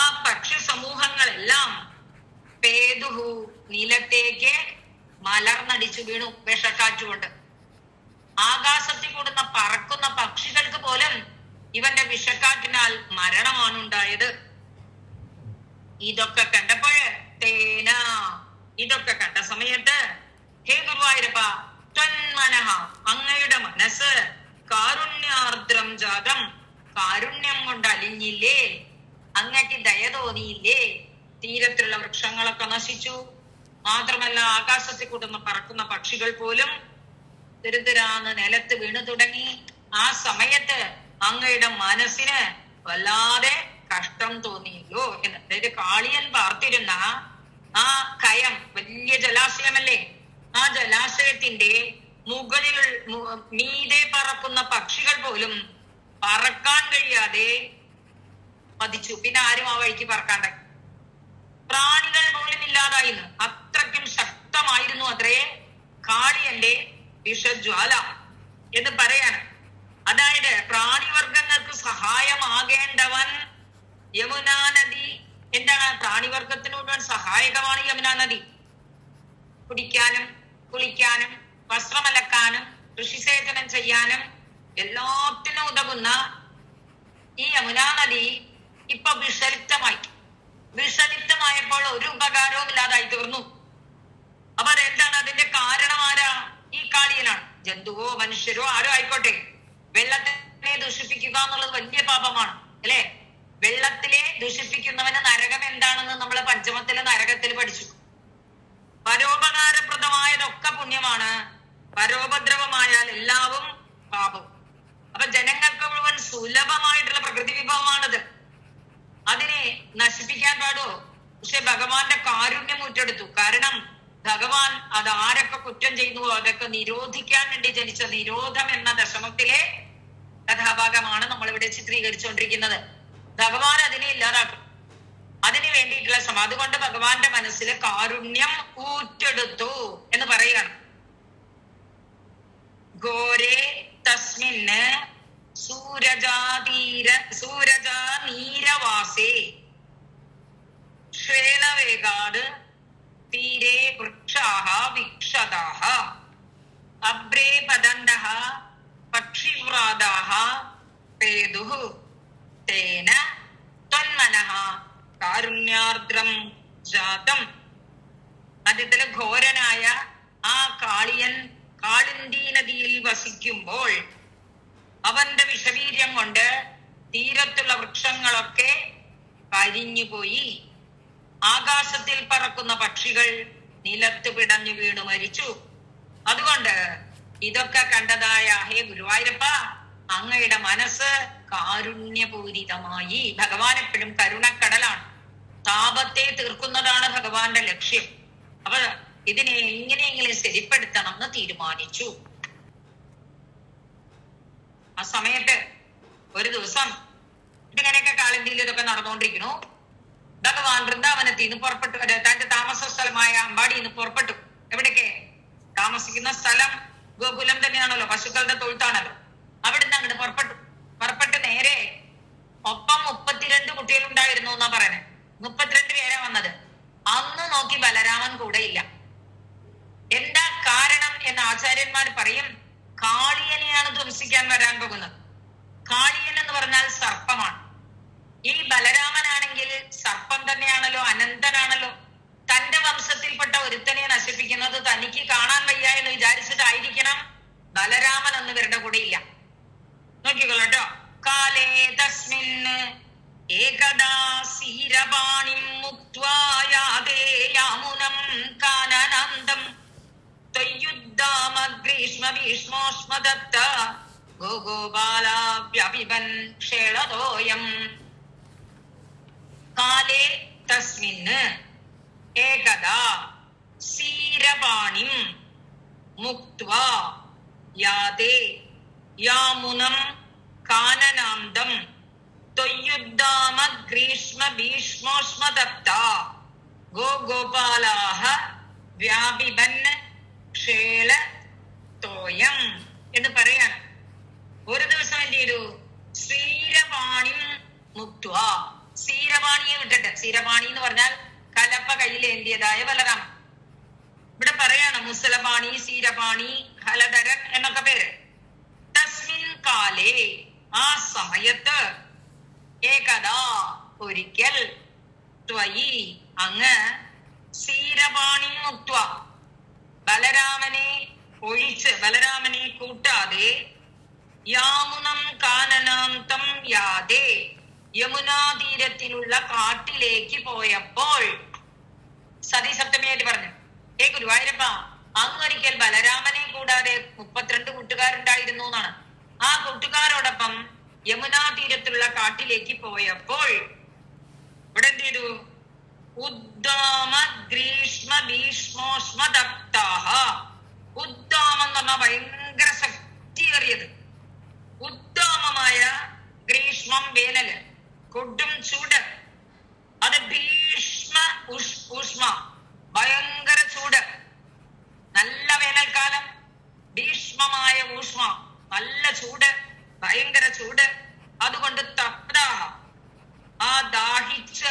ആ പക്ഷി സമൂഹങ്ങളെല്ലാം പേതുഹു, നിലത്തേക്ക് മലർന്നടിച്ചു വീണു വിഷക്കാറ്റുകൊണ്ട്. ആകാശത്തിൽ കൂടുന്ന പറക്കുന്ന പക്ഷികൾക്ക് പോലും ഇവന്റെ വിഷക്കാറ്റിനാൽ മരണമാണ് ഉണ്ടായത്. ഇതൊക്കെ കണ്ടപ്പോഴ് തേന, ഇതൊക്കെ കണ്ട സമയത്ത് ഹേ ഗുരുവായൂരപ്പ, ത്വന്മനഃ, അങ്ങയുടെ മനസ്സ് കാരുണ്യാർദ്രം ജാതം, കാരുണ്യം കൊണ്ട് അലിഞ്ഞില്ലേ, അങ്ങക്ക് ദയ തോന്നിയില്ലേ? തീരത്തിലുള്ള വൃക്ഷങ്ങളൊക്കെ നശിച്ചു. മാത്രമല്ല ആകാശത്തിൽ കൂടുന്ന പറക്കുന്ന പക്ഷികൾ പോലും തിരുതിരാന്ന് നിലത്ത് വീണു തുടങ്ങി. ആ സമയത്ത് അങ്ങയുടെ മനസ്സിന് വല്ലാതെ കഷ്ടം തോന്നിയല്ലോ എന്ന്. അതായത് കാളിയൻ പാർത്തിരുന്ന ആ കയം വലിയ ജലാശയമല്ലേ, ആ ജലാശയത്തിന്റെ മുകളിൽ മീതെ പറക്കുന്ന പക്ഷികൾ പോലും പറക്കാൻ കഴിയാതെ പതിച്ചു. പിന്നെ ആരും ആ വഴിക്ക് പറക്കാണ്ടായി. പ്രാണികൾ പോലും ഇല്ലാതായിന്ന്. അത്രയ്ക്കും ശക്തമായിരുന്നു അത്രേ കാളിയന്റെ വിഷജ്വാല എന്ന് പറയാണ്. അതായത് പ്രാണിവർഗങ്ങൾക്ക് സഹായമാകേണ്ടവൻ യമുനാ നദി. എന്താണ്? പ്രാണിവർഗത്തിന് മുഴുവൻ സഹായകമാണ് യമുനാ നദി. കുടിക്കാനും കുളിക്കാനും വസ്ത്രമലക്കാനും കൃഷിസേചനം ചെയ്യാനും എല്ലാത്തിനും ഉതകുന്ന ഈ യമുനാ നദി ഇപ്പൊ വിഷലിപ്തമായപ്പോൾ ഒരു ഉപകാരവും ഇല്ലാതായി തീർന്നു. അപ്പൊ അതെന്താണ്? അതിന്റെ കാരണം ആരാ? ഈ കാളിയനാണ്. ജന്തുവോ മനുഷ്യരോ ആരോ ആയിക്കോട്ടെ, വെള്ളത്തിനെ ദുഷിപ്പിക്കുക എന്നുള്ളത് വലിയ പാപമാണ് അല്ലെ? വെള്ളത്തിലെ ദുഷിപ്പിക്കുന്നവന് നരകം എന്താണെന്ന് നമ്മൾ പഞ്ചമത്തിലെ നരകത്തിൽ പഠിച്ചു. പരോപകാരപ്രദമായതൊക്കെ പുണ്യമാണ്, പരോപദ്രവമായാൽ എല്ലാവും പാപം. അപ്പൊ ജനങ്ങൾക്ക് മുഴുവൻ സുലഭമായിട്ടുള്ള പ്രകൃതി വിഭവമാണത്. അതിനെ നശിപ്പിക്കാൻ പാടോ? പക്ഷെ ഭഗവാന്റെ കാരുണ്യം മുറ്റെടുത്തു. കാരണം ഭഗവാൻ അത് ആരൊക്കെ കുറ്റം ചെയ്യുന്നുവോ അതൊക്കെ നിരോധിക്കാൻ വേണ്ടി ജനിച്ച നിരോധം എന്ന ദശമത്തിലെ കഥാഭാഗമാണ് നമ്മൾ ഇവിടെ ചിത്രീകരിച്ചുകൊണ്ടിരിക്കുന്നത്. ഭഗവാൻ അതിനെ ഇല്ലാതാക്കും. അതിനു വേണ്ടിയിട്ടുള്ള ശ്രമം. അതുകൊണ്ട് ഭഗവാന്റെ മനസ്സിൽ കാരുണ്യം ഊറ്റെടുത്തു എന്ന് പറയുകയാണ്. ഘോരേ തസ്മിന് സൂരജാനീരവാസേ ശ്വേളവേഗാത് തീരെ വൃക്ഷാഃ വിക്ഷതാഃ അബ്രേ പതന്തഃ പക്ഷിവ്രാതാഃ പേതുഃ തേന ത്വന്മനഃ കാരുണ്യാർദ്രം ജാതം. ആദ്യത്തില് ഘോരനായ ആ കാളിയൻ കാളിന്ദി നദിയിൽ വസിക്കുമ്പോൾ അവന്റെ വിഷവീര്യം കൊണ്ട് തീരത്തുള്ള വൃക്ഷങ്ങളൊക്കെ കരിഞ്ഞുപോയി. ആകാശത്തിൽ പറക്കുന്ന പക്ഷികൾ നിലത്ത് പിടഞ്ഞു വീണു മരിച്ചു. അതുകൊണ്ട് ഇതൊക്കെ കണ്ടതായ ഹേ ഗുരുവായൂരപ്പ, അങ്ങയുടെ മനസ്സ് കാരുണ്യപൂരിതമായി. ഭഗവാൻ എപ്പോഴും കരുണക്കടലാണ്. താപത്തെ തീർക്കുന്നതാണ് ഭഗവാന്റെ ലക്ഷ്യം. അപ്പൊ ഇതിനെ എങ്ങനെയെങ്കിലും ശരിപ്പെടുത്തണം എന്ന് തീരുമാനിച്ചു. ആ സമയത്ത് ഒരു ദിവസം ഇതിങ്ങനെയൊക്കെ കാളിന്തിയിൽ ഇതൊക്കെ നടന്നുകൊണ്ടിരിക്കുന്നു. ഭഗവാൻ വൃന്ദാവനത്തിൽ നിന്ന് പുറപ്പെട്ടു. തന്റെ താമസ സ്ഥലമായ അമ്പാടിയിൽ നിന്ന് പുറപ്പെട്ടു. എവിടേക്ക്? താമസിക്കുന്ന സ്ഥലം ഗോകുലം തന്നെയാണല്ലോ, പശുക്കളുടെ തൊഴുത്താണല്ലോ. അവിടുന്ന് അങ്ങോട്ട് പുറപ്പെട്ട് നേരെ ഒപ്പം 32 കുട്ടികളുണ്ടായിരുന്നു എന്നാ പറയുന്നത്. 32 പേരാ വന്നത്. അന്ന് നോക്കി ബലരാമൻ കൂടെ ഇല്ല. എന്താ കാരണം എന്ന് ആചാര്യന്മാർ പറയും. കാളിയനെയാണ് ധ്വംസിക്കാൻ വരാൻ പോകുന്നത്. കാളിയൻ എന്ന് പറഞ്ഞാൽ സർപ്പമാണ്. ഈ ബലരാമനാണെങ്കിൽ സർപ്പം തന്നെയാണല്ലോ, അനന്തനാണല്ലോ. തന്റെ വംശത്തിൽപ്പെട്ട ഒരുത്തനെ നശിപ്പിക്കുന്നത് തനിക്ക് കാണാൻ വയ്യ എന്ന് വിചാരിച്ചിട്ടായിരിക്കണം ബലരാമൻ എന്ന് ഇവരുടെ കൂടെ ഇല്ല. നോക്കിക്കൊള്ളട്ടോ. കാലേ തസ്മിന് ഏകദാ സീരപാണിം മുക്ത്വാ യാതേ യാമുനം കാനനാന്തം ത്വയ്യുദ്ധാമ ഗ്രീഷ്മ ഭീഷ്മോഷ്മദത്ത ഗോഗോപാലാഭ്യപിബൻ ക്ഷേളതോയം. കാലേ തസ്മിന് ഏകദാ സീരപാണിം മുക്ത്വാ യാതേ യാമുനം കാനനാന്തം ത്വയ്യുദ്ധാമ ഗ്രീഷ്മ ഭീഷ്മോഷ്മദത്ത ഗോഗോപാലാഹ വ്യാപിബൻ ക്ഷേളതോയം എന്ന് പറയാണ്. ഒരു ദിവസം എന്ത് ചെയ്തു? സീരപാണിം മുക്ത്വാ. സീരപാണിയെ വിട്ടിട്ട്, സീരപാണി എന്ന് പറഞ്ഞാൽ കലപ്പ കയ്യിലേന്തിയതായ ബലരാമൻ. ഇവിടെ പറയാണ് മുസലപാണി, സീരപാണി, ഹലധരൻ എന്നൊക്കെ പേര്. തസ്മിൻ കാലേ, ആ സമയത്ത്, ഏകദാ ഒരിക്കൽ, ത്വയി അങ്ങ്, സീരപാണി മുക്ത്വ ബലരാമനെ ഒഴിച്ച്, ബലരാമനെ കൂട്ടാതെ, യാമുനം കാനനാന്തം യാതേ യമുനാതീരത്തിലുള്ള കാട്ടിലേക്ക് പോയപ്പോൾ, സതീസപ്തമിയായിട്ട് പറഞ്ഞു, ഏ ഗുരുവായൂരപ്പ, അങ്ങൊരിക്കൽ ബലരാമനെ കൂടാതെ 32 കൂട്ടുകാരുണ്ടായിരുന്നു എന്നാണ്. ആ കൂട്ടുകാരോടൊപ്പം യമുനാതീരത്തിലുള്ള കാട്ടിലേക്ക് പോയപ്പോൾ ഇവിടെ എന്ത് ചെയ്തു? ഉദ്ദാമ ഗ്രീഷ്മ ഭീഷ്മോഷ്മദത്താഹ. ഉദ്ദാമം എന്ന് പറഞ്ഞാൽ ഭയങ്കര ശക്തിയേറിയത്. ഉദ്ദാമമായ ഗ്രീഷ്മം വേനല്, കൊടും ചൂട്. അത് ഭീഷ്മ ഊഷ്മ, ഭയങ്കര ചൂട്. നല്ല വേനൽക്കാലം, ഭീഷ്മമായ ഊഷ്മ, നല്ല ചൂട്, ഭയങ്കര ചൂട്. അതുകൊണ്ട് തപ്താഹ, ആ ദാഹിച്ച്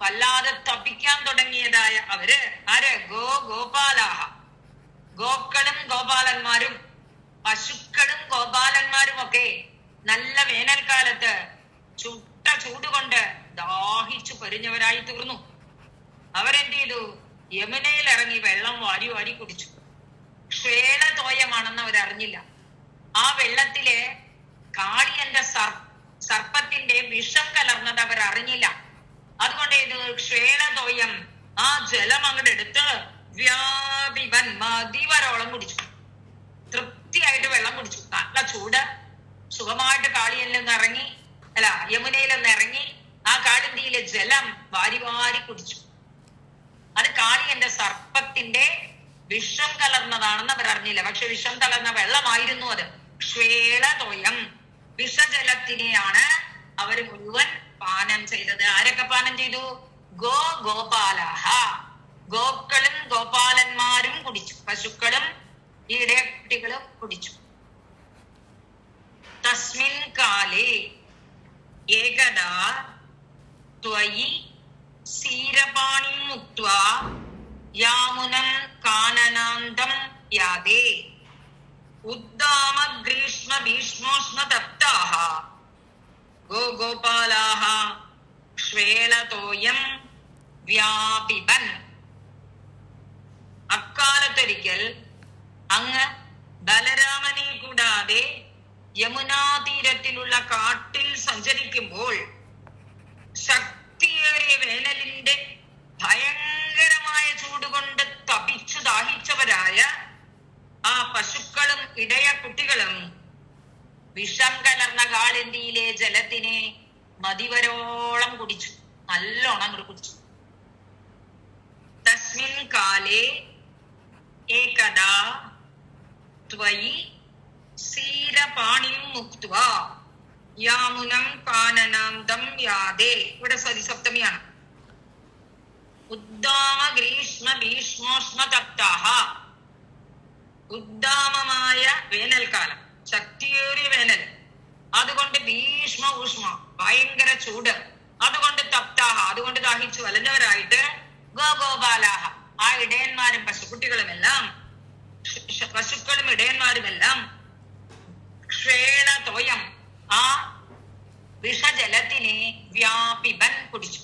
വല്ലാതെ തപിക്കാൻ തുടങ്ങിയതായ അവര് ആര്? ഗോപാലാഹ, ഗോക്കളും ഗോപാലന്മാരും പശുക്കളും ഗോപാലന്മാരും ഒക്കെ നല്ല വേനൽക്കാലത്ത് ചുട്ട ചൂടുകൊണ്ട് ദാഹിച്ചു പൊരിഞ്ഞവരായി തീർന്നു. അവരെന്ത് ചെയ്തു? യമുനയിൽ ഇറങ്ങി വെള്ളം വാരി വാരി കുടിച്ചു. ക്ഷേളതോയമാണെന്ന് അവരറിഞ്ഞില്ല. ആ വെള്ളത്തിലെ കാളിയന്റെ സർപ്പത്തിന്റെ വിഷം കലർന്നത് അവരറിഞ്ഞില്ല. അതുകൊണ്ട് ഇത് ക്ഷേളതോയം, ആ ജലം അങ്ങോട്ട് എടുത്ത് വ്യാപിവൻ മതിവരോളം കുടിച്ചു. തൃപ്തിയായിട്ട് വെള്ളം കുടിച്ചു. നല്ല ചൂട്, സുഖമായിട്ട് കാളിയനിൽ നിന്ന് ഇറങ്ങി, അല്ല യമുനയിൽ നിന്ന് ഇറങ്ങി ആ കാളിന്തിയിലെ ജലം വാരി വാരി കുടിച്ചു. അത് കാളിയന്റെ സർപ്പത്തിന്റെ വിഷം കലർന്നതാണെന്ന് അവർ അറിഞ്ഞില്ല. പക്ഷെ വിഷം കലർന്ന വെള്ളമായിരുന്നു അത്. ക്ഷേളതോയം, വിഷജലത്തിനെയാണ് അവര് മുഴുവൻ പാനം ചെയ്തത്. ആരൊക്കെ പാനം ചെയ്തു? ഗോപാലാഹ, ഗോക്കളും ഗോപാലന്മാരും കുടിച്ചു, പശുക്കളും ഇടയക്കുട്ടികളും കുടിച്ചു. തസ്മിൻ കാലേ ഏകദാ ത്വയി സീരപാണിം മുക്ത്വാ യാമുനം കാനനാന്തം യാതേ ഉദ്ദാമ ഗ്രീഷ്മ ഭീഷ്മോഷ്മ തപ്താഹ ഗോപാലാഹ ശ്വേളതോയം വ്യാപിബൻ. അക്കാലത്തൊരിക്കൽ അങ്ങ് ബലരാമനെ കൂടാതെ യമുനാതീരത്തിലുള്ള കാട്ടിൽ സഞ്ചരിക്കുമ്പോൾ ശക്തിയേറിയ വേനലിന്റെ ഭയങ്കരമായ ചൂടുകൊണ്ട് തപിച്ചു ദാഹിച്ചവരായ ആ പശുക്കളും ഇടയ കുട്ടികളും വിഷം കലർന്ന കാളിന്തിയിലെ ജലത്തിനെ മതിവരോളം കുടിച്ചു, നല്ലോണം അങ്ങോട്ട് കുടിച്ചു. തസ്മിൻ കാലേ ഏകദാ ത്വയി സീരപാണിം മുക്ത്വാ യാമുനം കാനനാന്തം യാതേ. ഇവിടെ സരിസപ്തമിയാണ്. ഉദ്ദാമ ഗ്രീഷ്മ ഭീഷ്മോഷ്മ തപ്താഹ, ഉദ്ദാമമായ വേനൽക്കാലം, ശക്തിയേറിയ വേനൽ, അതുകൊണ്ട് ഭീഷ്മ ഊഷ്മ, ഭയങ്കര ചൂട്, അതുകൊണ്ട് തപ്താഹ, അതുകൊണ്ട് ദാഹിച്ചു വലഞ്ഞവരായിട്ട് ഗോപാലാഹ, ആ ഇടയന്മാരും പശുക്കുട്ടികളുമെല്ലാം, പശുക്കളും ഇടയന്മാരുമെല്ലാം ക്ഷേളതോയം, ആ വിഷജലത്തിനെ വ്യാപിബൻ കുടിച്ചു.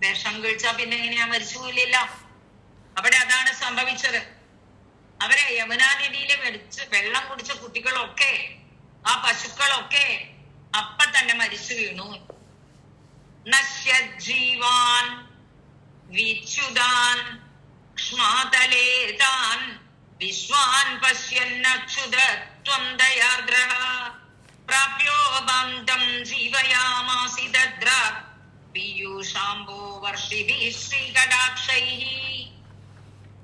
വിഷം കഴിച്ചാ പിന്നെ എങ്ങനെയാ മരിച്ചു പോയില്ല. അവിടെ അതാണ് സംഭവിച്ചത്. അവരെ യമുനാ നദിയിലെ വെള്ളം കുടിച്ച കുട്ടികളൊക്കെ, ആ പശുക്കളൊക്കെ അപ്പ തന്നെ മരിച്ചു വീണു. നശ്യജീവാൻ വിച്യുതാൻ ക്ഷ്മാതലേതാൻ വിശ്വാൻ പശ്യന്നച്യുതത്വം ദയാർദ്രഃ പ്രാപ്യോപന്തം ജീവയാമാസി ദദ്രാത് പീയൂഷാംബോ വർഷിഭിഃ ശ്രീകടാക്ഷൈഃ.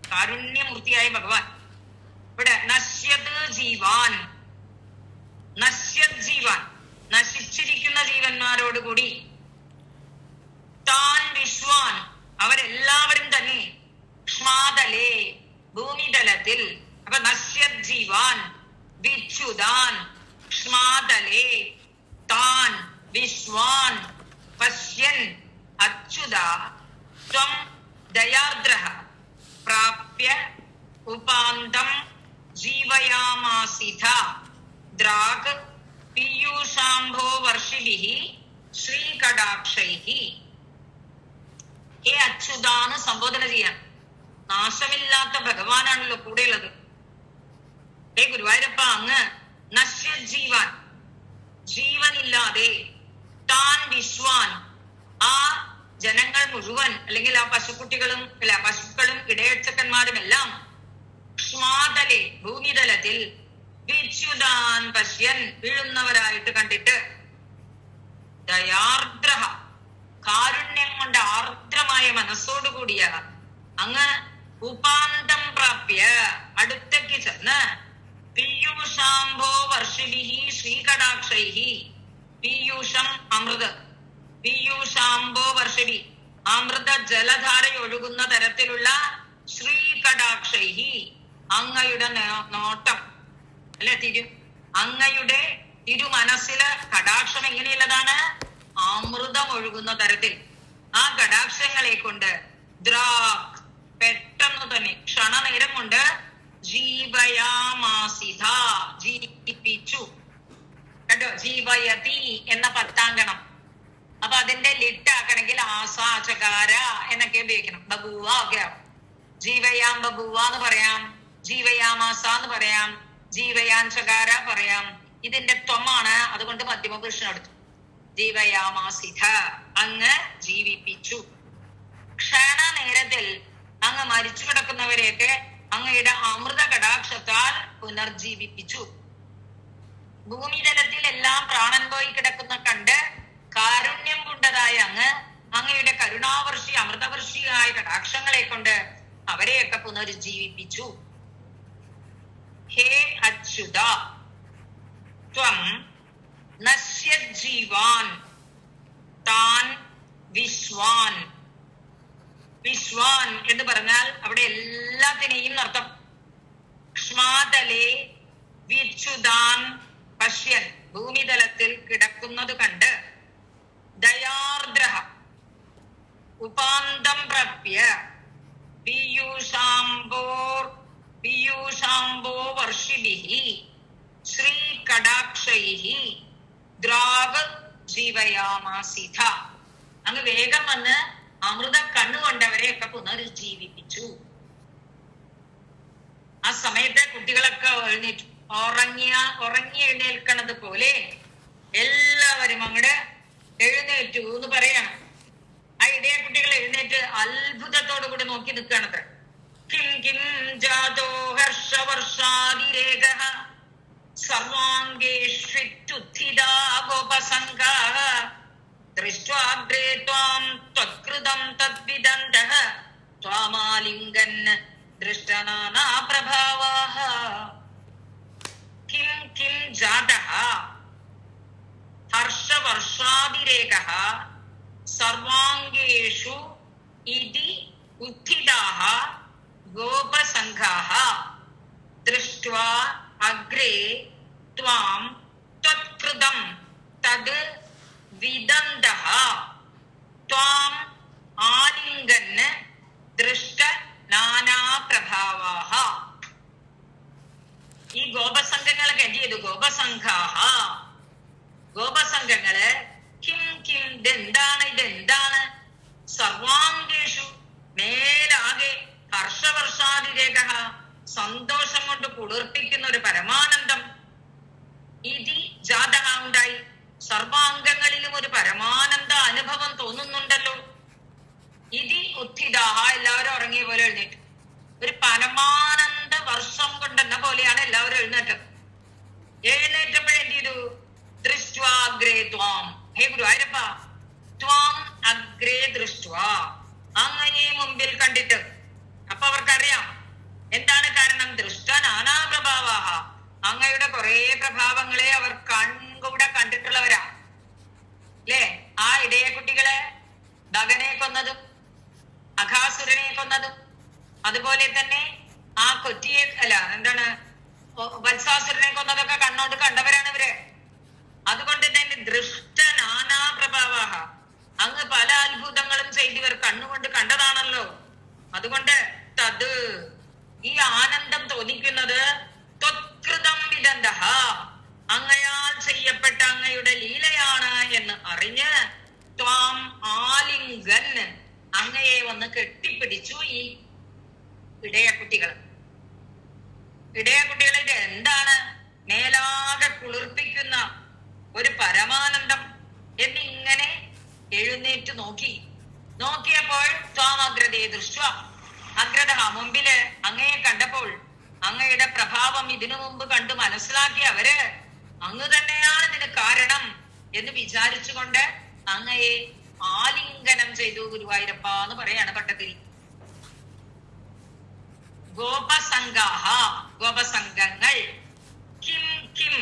കാരുണ്യമൂർത്തിയായ ഭഗവാൻ ഇവിടെ നശ്യത് ജീവാൻ, നശ്യത് ജീവാൻ, നശിച്ചിരിക്കുന്ന ജീവന്മാരോടുകൂടി, താൻ വിശ്വാൻ, അവരെല്ലാവരും തന്നെ, ക്ഷ്മാതലേ ഭൂമിതലത്തിൽ, അപ്പൊ നശ്യത് ജീവാൻ വിച്യുതാൻ ക്ഷ്മാതലേ താൻ വിശ്വാൻ പശ്യൻ അച്യുത ത്വം ദയാർദ്രഃ പ്രാപ്യ ഉപാന്തം ജീവയാമാസിഥ ദ്രാഗ് പീയൂഷാംഭോ വർഷിഭിഃ ശ്രീകടാക്ഷൈഃ. ഹേ അച്യുതാന്ന് സംബോധന ചെയ്യാൻ. നാശമില്ലാത്ത ഭഗവാനാണല്ലോ കൂടെയുള്ളത്. ഹേ ഗുരുവായൂരപ്പ, അങ്ങ് നശ്യജീവാൻ, ജീവനില്ലാതെ, താൻ വിശ്വാൻ, ആ ജനങ്ങൾ മുഴുവൻ, അല്ലെങ്കിൽ ആ പശുക്കുട്ടികളും പശുക്കളും ഇടയച്ചക്കന്മാരും എല്ലാം ക്ഷ്മാതലെ ഭൂമിതലത്തിൽ വിച്യുതാൻ പശ്യൻ വീഴുന്നവരായിട്ട് കണ്ടിട്ട് ദയാർദ്രഃ കാരുണ്യം കൊണ്ട് ആർദ്രമായ മനസ്സോടുകൂടിയ അങ്ങ് ഉപാന്തം പ്രാപ്യ അടുത്തേക്ക് വർഷിഭിഹി ശ്രീകടാക്ഷൈഹി പീയൂഷം അമൃത് പീയൂഷാംബോ വർഷിഭി അമൃത ജലധാരയൊഴുകുന്ന തരത്തിലുള്ള ശ്രീകടാക്ഷൈഹി അങ്ങയുടെ നോട്ടം അല്ലെ അങ്ങയുടെ തിരുമനസ്സില് കടാക്ഷം എങ്ങനെയുള്ളതാണ്? അമൃതം ഒഴുകുന്ന തരത്തിൽ. ആ കടാക്ഷങ്ങളെ കൊണ്ട് ദ്രാക് പെട്ടെന്ന് തന്നെ ക്ഷണനേരം കൊണ്ട് ജീവയാമാസിധ ജീവിപ്പിച്ചു. കേട്ടോ, ജീവയതി എന്ന പത്താങ്കണം. അപ്പൊ അതിന്റെ ലിട്ടാക്കണമെങ്കിൽ ആസാചകാര എന്നൊക്കെ ഉപയോഗിക്കണം. ബബുവ ഒക്കെ ആവും. ജീവയാം ബബുവ എന്ന് പറയാം, ജീവയാമാസ എന്ന് പറയാം, ജീവയാൻ ചകാര പറയാം. ഇതിന്റെ ത്വമാണ്, അതുകൊണ്ട് മധ്യമപുരുഷൻ എടുത്തു. ജീവയാമാസിധ അങ്ങ് ജീവിപ്പിച്ചു. ക്ഷണനേരത്തിൽ അങ്ങ് മരിച്ചു കിടക്കുന്നവരെയൊക്കെ അങ്ങയുടെ അമൃത കടാക്ഷത്താൽ പുനർജീവിപ്പിച്ചു. ഭൂമിതലത്തിൽ എല്ലാം പ്രാണൻ പോയി കിടക്കുന്ന കണ്ട് കാരുണ്യം കൊണ്ടതായ അങ്ങയുടെ കരുണാവർഷി അമൃതവർഷിയായ കടാക്ഷങ്ങളെ കൊണ്ട് അവരെയൊക്കെ പുനരുജ്ജീവിപ്പിച്ചു. ഹേ അച്യുത ത്വം നശ്യജീവാൻ താൻ വിശ്വാൻ. വിശ്വാൻ എന്ന് പറഞ്ഞാൽ അവിടെ എല്ലാത്തിനെയും അർത്ഥം. ക്ഷ്മാതലേ വിച്യുതാൻ പശ്യൻ ഭൂമിതലത്തിൽ കിടക്കുന്നത് കണ്ട് ദയാർദ്രഹ ഉപാന്തം പ്രാപ്യ പീയൂഷാംബോ വർഷിഭിഹി ശ്രീകടാക്ഷൈഹി ദ്രാഗ് ജീവയാമാസിധ. അങ്ങ് വേഗം വന്ന് അമൃത കണ്ണുകൊണ്ടവരെയൊക്കെ പുനരുജ്ജീവിപ്പിച്ചു. ആ സമയത്ത് കുട്ടികളൊക്കെ എഴുന്നേറ്റു. ഉറങ്ങി എഴുന്നേൽക്കണത് പോലെ എല്ലാവരും അങ്ങോട്ട് എഴുന്നേറ്റു എന്ന് പറയാണ്. ആ ഇടയ കുട്ടികൾ എഴുന്നേറ്റ് അത്ഭുതത്തോടു കൂടി നോക്കി നിൽക്കണത്. കിം കിം ജാതോ ഹർഷവർഷാതിരേകഃ സർവാംഗേഷ്വിത്യുത്ഥിതാ ഗോപസംഘാഃ ദൃഷ്ട്വാഗ്രേ ത്വാം ത്വത്കൃതം തദ്വിദന്തഃ ത്വാമാലിംഗൻ ദൃഷ്ടനാനാ പ്രഭാവാഃ. കിം കിം ജാതഃ ഹർഷവർഷാതിരേകഃ സർവാംഗേഷു ഇതി ഉത്ഥിതാഃ ഗോപസംഘാഃ ദൃഷ്ട്വാ അഗ്രേ ത്വാം ത്വത്കൃതം തദ് വിദന്തഃ ത്വാം ആലിംഗൻ ദൃഷ്ട നാനാ പ്രഭാവാഃ. ഈ ഗോപസംഘങ്ങളൊക്കെ എന്ത് ചെയ്തു? ഗോപസംഘാഃ ഗോപസംഘങ്ങള് കിം കിം ഇതെന്താണ് സർവാംഗേഷു മേലാകെ ഹർഷവർഷാതിരേക സന്തോഷം കൊണ്ട് കുളിർപ്പിക്കുന്ന ഒരു പരമാനന്ദം ഇതി ജാതഃ ഉണ്ടായി. സർവാംഗങ്ങളിലും ഒരു പരമാനന്ദ അനുഭവം തോന്നുന്നുണ്ടല്ലോ. ഇതി ഉത്ഥിതാഹ എല്ലാവരും ഉറങ്ങിയ പോലെ എഴുന്നേറ്റു. ഒരു പരമാനന്ദ വർഷം കൊണ്ടെന്ന പോലെയാണ് എല്ലാവരും എഴുന്നേറ്റത്. എഴുന്നേറ്റപ്പോഴെന്ത് ചെയ്തു? ദൃഷ്ട്വാഗ്രേ ത്വാം. ഹേ ഗുരുവായൂരപ്പ, ത്വാം അഗ്രേ ദൃഷ്ട്വാ അങ്ങയെ മുമ്പിൽ കണ്ടിട്ട്. അപ്പൊ അവർക്കറിയാം എന്താണ് കാരണം. ദൃഷ്ട നാനാ പ്രഭാവാഹ അങ്ങയുടെ കുറെ പ്രഭാവങ്ങളെ അവർ കൺകൂടെ കണ്ടിട്ടുള്ളവരാ അല്ലേ. ആ ഇടയ കുട്ടികളെ ഭഗനെ കൊന്നതും അഘാസുരനെ കൊന്നതും അതുപോലെ തന്നെ ആ കൊറ്റിയെ വത്സാസുരനെ കൊന്നതൊക്കെ കണ്ണോട് കണ്ടവരാണ് ഇവര്. അതുകൊണ്ട് തന്നെ ദൃഷ്ട നാനാ പ്രഭാവാഹ അങ്ങ് പല അത്ഭുതങ്ങളും ചെയ്തിവർ കണ്ണുകൊണ്ട് കണ്ടതാണല്ലോ. അതുകൊണ്ട് തത് ഈ ആനന്ദം തോന്നിക്കുന്നത് ത്വത്കൃതം വിദന്തഃ അങ്ങയാൽ ചെയ്യപ്പെട്ട അങ്ങയുടെ ലീലയാണ് എന്ന് അറിഞ്ഞ് ത്വാം ആലിംഗൻ അങ്ങയെ വന്ന് കെട്ടിപ്പിടിച്ചു ഈ ഇടയക്കുട്ടികൾ. ഇടയക്കുട്ടികളുടെ എന്താണ്? മേലാകെ കുളിർപ്പിക്കുന്ന ഒരു പരമാനന്ദം എന്നിങ്ങനെ എഴുന്നേറ്റ് നോക്കിയപ്പോൾ ത്വാമഗ്രതേ ദൃഷ്ട്വാ അഗ്രത മുമ്പില് അങ്ങയെ കണ്ടപ്പോൾ അങ്ങയുടെ പ്രഭാവം ഇതിനു മുമ്പ് കണ്ടു മനസ്സിലാക്കിയ അവര് അങ്ങ് തന്നെയാണ് ഇതിന് കാരണം എന്ന് വിചാരിച്ചുകൊണ്ട് അങ്ങയെ ആലിംഗനം ചെയ്തു ഗുരുവായൂരപ്പ എന്ന് പറയാണ് പട്ടതിരി. ഗോപസംഘാഹ ഗോപസംഘങ്ങൾ കിം കിം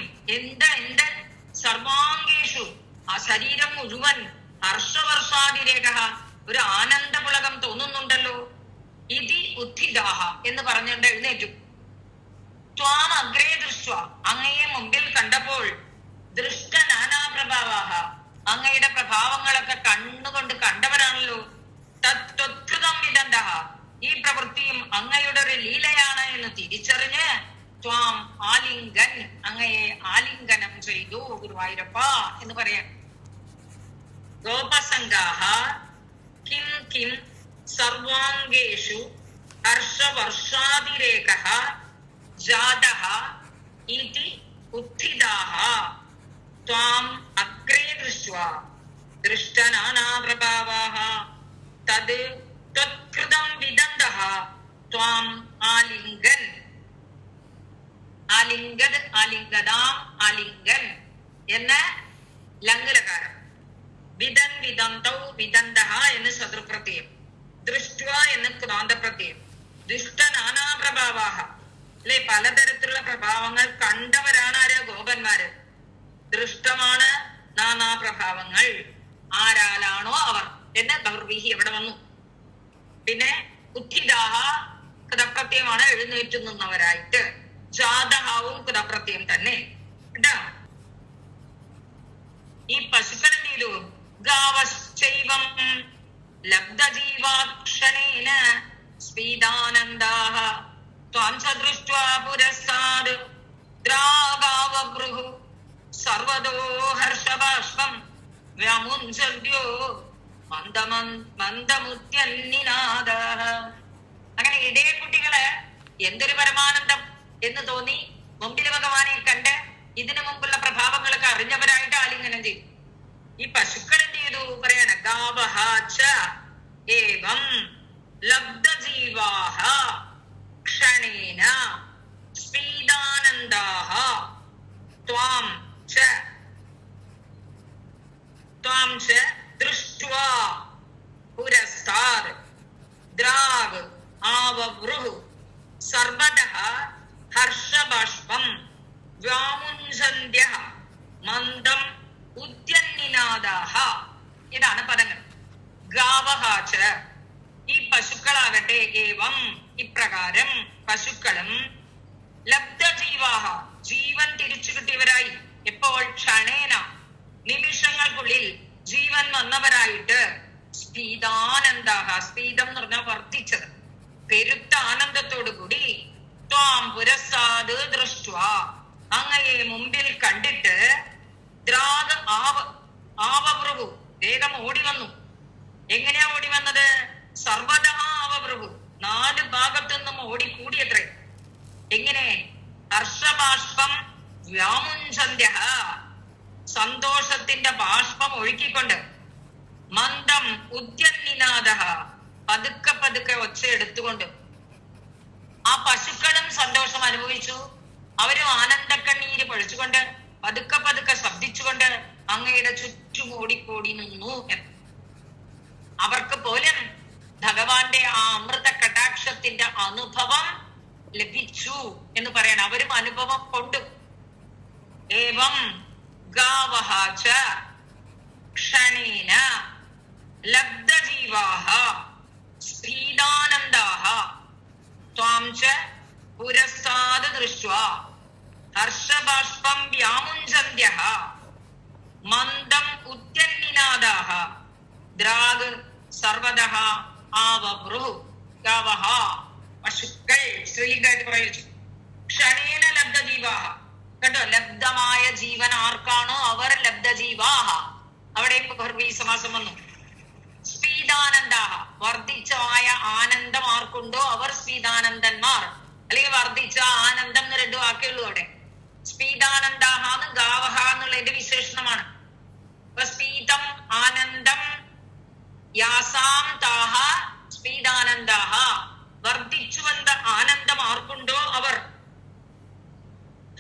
ശരീരം മുഴുവൻ ഹർഷവർഷാതിരേക, ഒരു ആനന്ദപുളകം തോന്നുന്നുണ്ടല്ലോ. ഇതി ഉത്ഥിതാഹ എന്ന് പറഞ്ഞുകൊണ്ട് എഴുന്നേറ്റു. ത്വാം അഗ്രേ ദൃഷ്ട, അങ്ങയെ മുമ്പിൽ കണ്ടപ്പോൾ, ദൃഷ്ട നാനാപ്രഭാവാഹ, അങ്ങയുടെ പ്രഭാവങ്ങളൊക്കെ കണ്ണുകൊണ്ട് കണ്ടവരാണല്ലോ. തത്വത്കൃതം വിദന്തഃ, ഈ പ്രവൃത്തിയും അങ്ങയുടെ ഒരു ലീലയാണ് എന്ന് തിരിച്ചറിഞ്ഞ് ത്വാം ആലിംഗൻ, അങ്ങയെ ആലിംഗനം ചെയ്തു ഗുരുവായൂരപ്പ എന്ന് പറയാം. ഗോപസംഗാഹ കിം കിം സർവാംഗേഷു ഹർഷവർഷാതിരേകഃ ജാതഃ ഇതി ഉത്ഥിതാഹ ത്വാം അഗ്രേ ദൃഷ്ട്വാ ദൃഷ്ടനാനാപ്രഭാവാഹ തത് ത്വത്കൃതം വിദന്തഃ ത്വാം ആലിംഗൻ. ആലിംഗത്, ആലിംഗതാം, ആലിംഗൻ എന്ന് ലംഘലകാരം. വിദൻ വിദന്തൗ വിദന്തഃ എന്ന് ശത്രുപ്രത്യയം, ദൃഷ്ട്വ എന്ന് ക്രാന്തപ്രത്യയം. ദുഷ്ടനാനാപ്രഭാവാഹ അല്ലെ, പലതരത്തിലുള്ള പ്രഭാവങ്ങൾ കണ്ടവരാണ് ആര്? ഗോപന്മാര്. ദൃഷ്ടമാണ് നാനാപ്രഭാവങ്ങൾ, ആരാലാണോ അവർ എന്ന് ബഹുർവീഹി എവിടെ വന്നു. പിന്നെ ഉത്ഥിതാഹ കൃതപ്രത്യമാണ്, എഴുന്നേറ്റു നിന്നവരായിട്ട്. ജാതഹാവും കൃതപ്രത്യം തന്നെ കേട്ടോ. ഈ പശുക്കൾ എന്ത് ചെയ്തു? ഗാവശ്ചൈവം ലബ്ധജീവാക്ഷണേന സ്ഫീതാനന്ദാഹ ത്വാം ച ദൃഷ്ട്വാ പുരസ്താദ് ദ്രാഗാവബൃഹു സർവദോ ഹർഷബാഷ്പം വ്യാമുഞ്ചദ്യോ മന്ദമുദ്യന്നിനാദഃ. അങ്ങനെ ഇടയ കുട്ടികള് എന്തൊരു പരമാനന്ദം എന്ന് തോന്നി മുമ്പിൽ ഭഗവാനെ കണ്ട് ഇതിനു മുമ്പുള്ള പ്രഭാവങ്ങളൊക്കെ അറിഞ്ഞവരായിട്ട് ആലിംഗനം ചെയ്തു. ഈ പശുക്കൾ എന്ത് ചെയ്തു പറയണ? ഗാവഹ ച ഏവം ലബ്ധജീവാഹ ക്ഷണേന സ്ഫീതാനന്ദാഹ ത്വാം ച ദൃഷ്ട്വാ പുരസ്താദ് ദ്രാഗ് ആവവൃഹു സർവദഃ ഹർഷബാഷ്പം വ്യാമുഞ്ചന്ത്യഃ മന്ദം ഉദ്യന്നിനാദാഹ. ഇതാണ് പദങ്ങൾ. ഗാവഹാച, ഈ പശുക്കളാകട്ടെ, ഏവം ഇപ്രകാരം പശുക്കളും, ലബ്ധജീവാഹ ജീവൻ തിരിച്ചു കിട്ടിയവരായി, എപ്പോൾ? ക്ഷണേന നിമിഷങ്ങൾക്കുള്ളിൽ ജീവൻ വന്നവരായിട്ട്, സ്ഫീതാനന്ദാഹ, സ്ഫീതം എന്ന് പറഞ്ഞാൽ വർദ്ധിച്ചത്, പെരുത്ത ആനന്ദത്തോടു കൂടി, ത്വാം പുരസ്താദ് ദൃഷ്ട്വാ അങ്ങയെ മുമ്പിൽ കണ്ടിട്ട്, ദ്രാഗ് ആവവൃഹു വേഗം ഓടി വന്നു. എങ്ങനെയാ ഓടി വന്നത്? സർവദഃ ആവവൃഹു, 4 ഭാഗത്തു നിന്നും ഓടിക്കൂടിയത്രേ. എങ്ങനെ? ഹർഷബാഷ്പം വ്യാമുഞ്ചന്ത്യഃ, സന്തോഷത്തിന്റെ ബാഷ്പം ഒഴുക്കിക്കൊണ്ട്, മന്ദം ഉദ്യന്നിനാദഃ, പതുക്കെ പതുക്കെ ഒച്ച എടുത്തുകൊണ്ട്. ആ പശുക്കളും സന്തോഷം അനുഭവിച്ചു, അവരും ആനന്ദക്കണ്ണീര് പൊഴിച്ചുകൊണ്ട് പതുക്കെ പതുക്കെ ശബ്ദിച്ചുകൊണ്ട് അങ്ങയുടെ ചുറ്റും ഓടിക്കോടി നിന്നു. അവർക്ക് പോലും ഭഗവാന്റെ ആ അമൃത കടാക്ഷത്തിന്റെ അനുഭവം ലഭിച്ചു എന്ന് പറയണം. അവരും അനുഭവം കൊണ്ടു. ഏവം ഗാവഹ ച ക്ഷണേന ലബ്ധജീവാഹ സ്ഫീതാനന്ദാഹ ത്വാം ച പുരസ്താദ് ദൃഷ്ട്വാ ഹർഷബാഷ്പം വ്യാമുഞ്ചന്ത്യഃ മന്ദം ഉദ്യന്നിനാദാഹ ദ്രാഗ് സർവദഃ ആവവൃഹു. ഗാവഹ പശുക്കൾ സ്ത്രീലിംഗമായിട്ട് പ്രയോഗിച്ചു. ക്ഷണേന ലബ്ധജീവാഹ, കണ്ടോ? ലബ്ധമായ ജീവൻ ആർക്കാണോ അവർ ലബ്ധജീവാഹ. അവിടെ ഈ സമാസം വന്നു. സ്ഫീതാനന്ദാഹ, വർദ്ധിച്ചമായ ആനന്ദം ആർക്കുണ്ടോ അവർ സ്ഫീതാനന്ദന്മാർ, അല്ലെങ്കിൽ വർദ്ധിച്ച ആനന്ദം എന്ന് 2 വാക്കുള്ളൂ അവിടെ. സ്ഫീതാനന്ദാഹ എന്ന് ഗാവഹ എന്നുള്ളതിന്റെ വിശേഷണമാണ്. അപ്പൊ സ്ഫീതം ആനന്ദം, യാസാം താഹ സ്ഫീതാനന്ദാഹ, വർദ്ധിച്ചുവന്ന ആനന്ദം ആർക്കുണ്ടോ അവർ.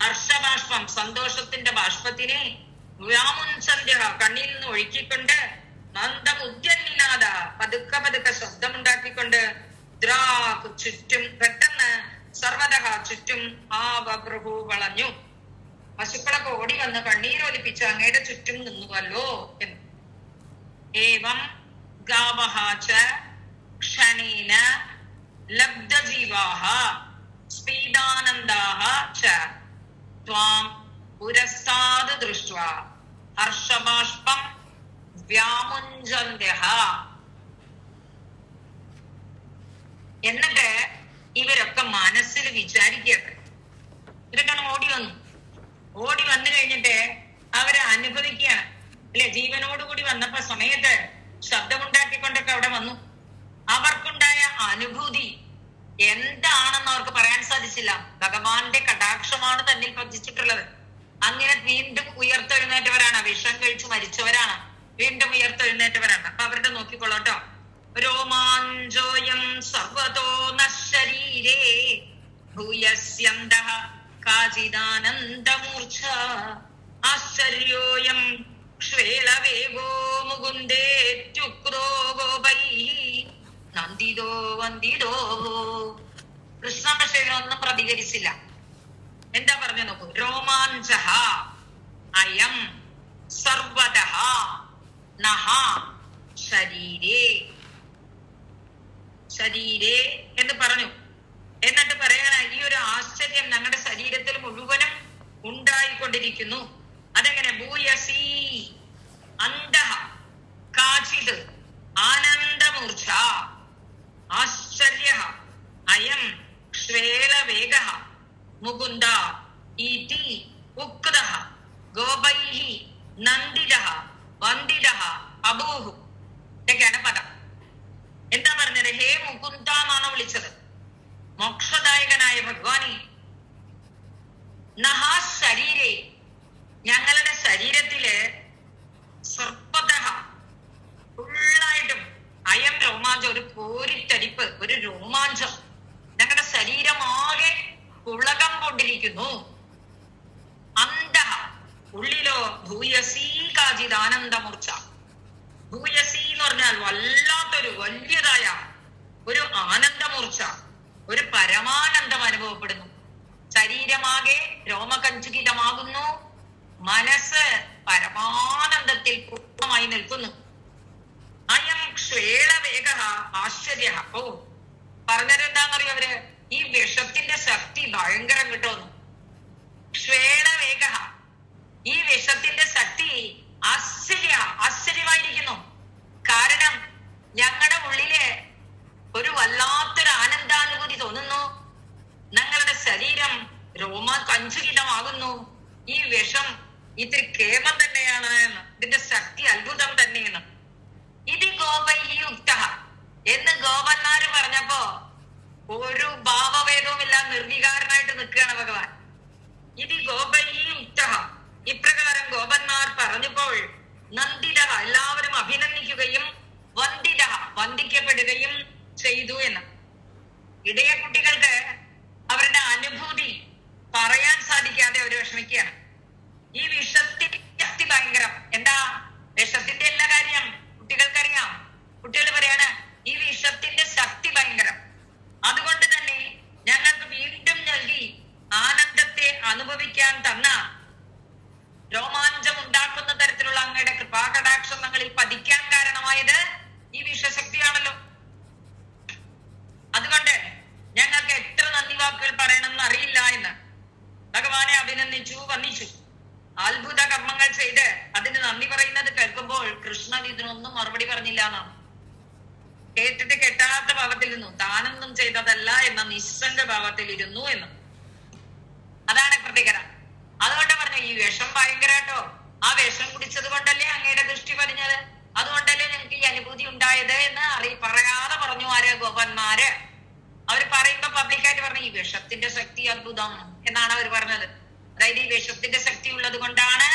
ഹർഷബാഷ്പം, സന്തോഷത്തിന്റെ ബാഷ്പത്തിനെ, വ്യാമുഞ്ചന്ത്യഃ, കണ്ണിൽ നിന്ന് ഒഴുക്കിക്കൊണ്ട്, മന്ദം ഉദ്യന്നിനാദ, പതുക്കെ പതുക്കെ ശബ്ദമുണ്ടാക്കിക്കൊണ്ട്, ദ്രാഗ് ചുറ്റും, പെട്ടെന്ന് സർവദഃ ചുറ്റും, ആവവൃഹു വളഞ്ഞു. പശുക്കളൊക്കെ ഓടി വന്ന് കണ്ണീരൊലിപ്പിച്ച് അങ്ങയുടെ ചുറ്റും നിന്നുവല്ലോ എന്ന്. ഏവം ഗാവഹ ച ക്ഷണേന ലബ്ധജീവാഹ സ്ഫീഡാനന്ദാഹ ച ത്വാം പുരസ്താദ് ദൃഷ്ട്വാ ഹർഷബാഷ്പം വ്യാമുഞ്ചന്ത്യഃ. എന്നിട്ട് ഇവരൊക്കെ മനസ്സിൽ വിചാരിക്കട്ടെ. ഇവരൊക്കെ ഓടി വന്നു കഴിഞ്ഞിട്ട് അവരെ അനുഭവിക്കുകയാണ് അല്ലെ. ജീവനോടുകൂടി വന്നപ്പോ സമയത്ത് ശബ്ദമുണ്ടാക്കിക്കൊണ്ടൊക്കെ അവിടെ വന്നു. അവർക്കുണ്ടായ അനുഭൂതി എന്താണെന്ന് അവർക്ക് പറയാൻ സാധിച്ചില്ല. ഭഗവാന്റെ കടാക്ഷമാണ് തന്നിൽ പതിച്ചിട്ടുള്ളത്. അങ്ങനെ വീണ്ടും ഉയർത്തെഴുന്നേറ്റവരാണ്. വിഷം കഴിച്ചു മരിച്ചവരാണ്, വീണ്ടും ഉയർത്തെഴുന്നേറ്റവരാണ്. അപ്പൊ അവരുടെ നോക്കിക്കൊള്ളോട്ടോ. രോമാഞ്ചോയം സർവതോ നശരീരേ ഭൂയസ്യന്തഃ കാചിദാനന്ദമൂർച്ഛ ആശ്ചര്യോയം ക്ഷ്വേളവേഗോ മുകുന്ദേത്യുക്തോ ഗോപൈഃ നന്ദിതോ വന്ദിതോ. കൃഷ്ണ പക്ഷേ ഇതിനൊന്നും പ്രതികരിച്ചില്ല. എന്താ പറഞ്ഞു നോക്കൂ. രോമാഞ്ചഃ അയം സർവതഃ നഃ ശരീരേ ശരീരേ എന്ന് പറഞ്ഞു. എന്നിട്ട് പറയണ ഈ ഒരു ആശ്ചര്യം ഞങ്ങളുടെ ശരീരത്തിൽ മുഴുവനും ഉണ്ടായിക്കൊണ്ടിരിക്കുന്നു. അതെങ്ങനെ? ഭൂയസി അന്തഃ കാചിത് ആനന്ദമൂർച്ഛ ആശ്ചര്യ അയം ശ്വേലവേഗ മുകുന്ദ ഈതി ഉക്തഃ ഗോപൈഃ നന്ദിതഃ വന്ദിതഃ അഭൂഃ. ഇതൊക്കെയാണ് പദം. എന്താ പറഞ്ഞത്? ഹേ മുകുന്ദ എന്നാണ് വിളിച്ചത്. മോക്ഷദായകനായ ഭഗവാനെ, നഹാ ശരീരേ ഞങ്ങളുടെ ശരീരത്തില് സർപ്പതഃ ഫുള്ളായിട്ടും അയം രോമാഞ്ചം, ഒരു കോരിത്തരിപ്പ്, ഒരു രോമാഞ്ചം. ഞങ്ങളുടെ ശരീരമാകെ പുളകം കൊണ്ടിരിക്കുന്നു. അന്തഃ ഉള്ളിലോ ഭൂയസീ കാചിത് ആനന്ദമൂർച്ഛ. ഭൂയസി എന്ന് പറഞ്ഞാൽ വല്ലാത്തൊരു വലിയതായ ഒരു ആനന്ദമൂർച്ഛ, ഒരു പരമാനന്ദം അനുഭവപ്പെടുന്നു. ശരീരമാകെ രോമകഞ്ചുകിതമാകുന്നു. മനസ്സ് പരമാനന്ദത്തിൽ പൂർണ്ണമായി നിൽക്കുന്നു. അയം ക്ഷേളവേഗ ആശ്ചര്യ. ഓ, പറഞ്ഞത് എന്താണെന്നറിയോ അവര്? ഈ വിഷത്തിന്റെ ശക്തി ഭയങ്കരം കിട്ടുമെന്ന്. ക്ഷേളവേഗ, ഈ വിഷത്തിന്റെ ശക്തി ആശ്ചര്യമായിരിക്കുന്നു. കാരണം ഞങ്ങളുടെ ഉള്ളില് ഒരു വല്ലാത്തൊരു ആനന്ദാനുഭൂതി തോന്നുന്നു. ഞങ്ങളുടെ ശരീരം രോമകഞ്ചുകിതമാകുന്നു. ഈ വിഷം ഇത്തിരി കേമം തന്നെയാണ് എന്ന്, ഇതിന്റെ ശക്തി അത്ഭുതം തന്നെയാണ്. ഇത് ഗോപൈഹി ഉക്തഃ എന്ന് ഗോപന്മാര് പറഞ്ഞപ്പോ ഒരു ഭാവഭേദവുമില്ല, നിർവികാരനായിട്ട് നിൽക്കുകയാണ് ഭഗവാൻ. ഇത് ഗോപൈഹി ഉക്തഃ, ഇപ്രകാരം ഗോപന്മാർ പറഞ്ഞപ്പോൾ നന്ദിത എല്ലാവരും അഭിനന്ദിക്കുകയും വന്ദിത വന്ദിക്കപ്പെടുകയും ചെയ്തു എന്ന്. ഇടയ കുട്ടികൾക്ക് അവരുടെ അനുഭൂതി പറയാൻ സാധിക്കാതെ അവർ വിഷമിക്കുകയാണ്. ഈ വിഷത്തിന്റെ ശക്തി ഭയങ്കരം. എന്താ വിഷത്തിന്റെ എല്ലാ കാര്യം കുട്ടികൾക്കറിയാം. കുട്ടികൾ പറയാണ് ഈ വിഷത്തിന്റെ ശക്തി ഭയങ്കരം. അതുകൊണ്ട് തന്നെ ഞങ്ങൾക്ക് വീണ്ടും നൽകി ആനന്ദത്തെ അനുഭവിക്കാൻ തന്ന, രോമാഞ്ചം ഉണ്ടാക്കുന്ന തരത്തിലുള്ള അങ്ങയുടെ കൃപാകടാക്ഷം ഞങ്ങളിൽ പതിക്കാൻ കാരണമായത് ഈ വിഷശക്തിയാണല്ലോ. അതുകൊണ്ട് ഞങ്ങൾക്ക് എത്ര നന്ദി വാക്കുകൾ പറയണമെന്ന് അറിയില്ല എന്ന് ഭഗവാനെ അഭിനന്ദിച്ചു, വന്ദിച്ചു. അത്ഭുത കർമ്മങ്ങൾ ചെയ്ത് അതിന് നന്ദി പറയുന്നത് കേൾക്കുമ്പോൾ കൃഷ്ണൻ ഇതിനൊന്നും മറുപടി പറഞ്ഞില്ല എന്നാണ്. കേട്ടിട്ട് കെട്ടാത്ത ഭാവത്തിൽ ഇരുന്നു, താനൊന്നും ചെയ്തതല്ല എന്ന നിസ്സംഗ ഭാവത്തിൽ ഇരുന്നു എന്ന്. അതാണ് പ്രതികരണം. അതുകൊണ്ട് പറഞ്ഞു ഈ വിഷം ഭയങ്കരാട്ടോ. ആ വിഷം കുടിച്ചത് കൊണ്ടല്ലേ അങ്ങയുടെ ദൃഷ്ടി പതിഞ്ഞത്, അതുകൊണ്ടല്ലേ ഞങ്ങൾക്ക് ഈ അനുഭൂതി ഉണ്ടായത് എന്ന് പറയാതെ പറഞ്ഞു ആര്? ഗോപന്മാര്. അവര് പറയുമ്പോ പബ്ലിക്കായിട്ട് പറഞ്ഞു ഈ വിഷത്തിന്റെ ശക്തി അത്ഭുതം എന്നാണ് അവർ പറഞ്ഞത്. അതായത് ഈ വിഷത്തിന്റെ ശക്തി ഉള്ളത് കൊണ്ടാണ്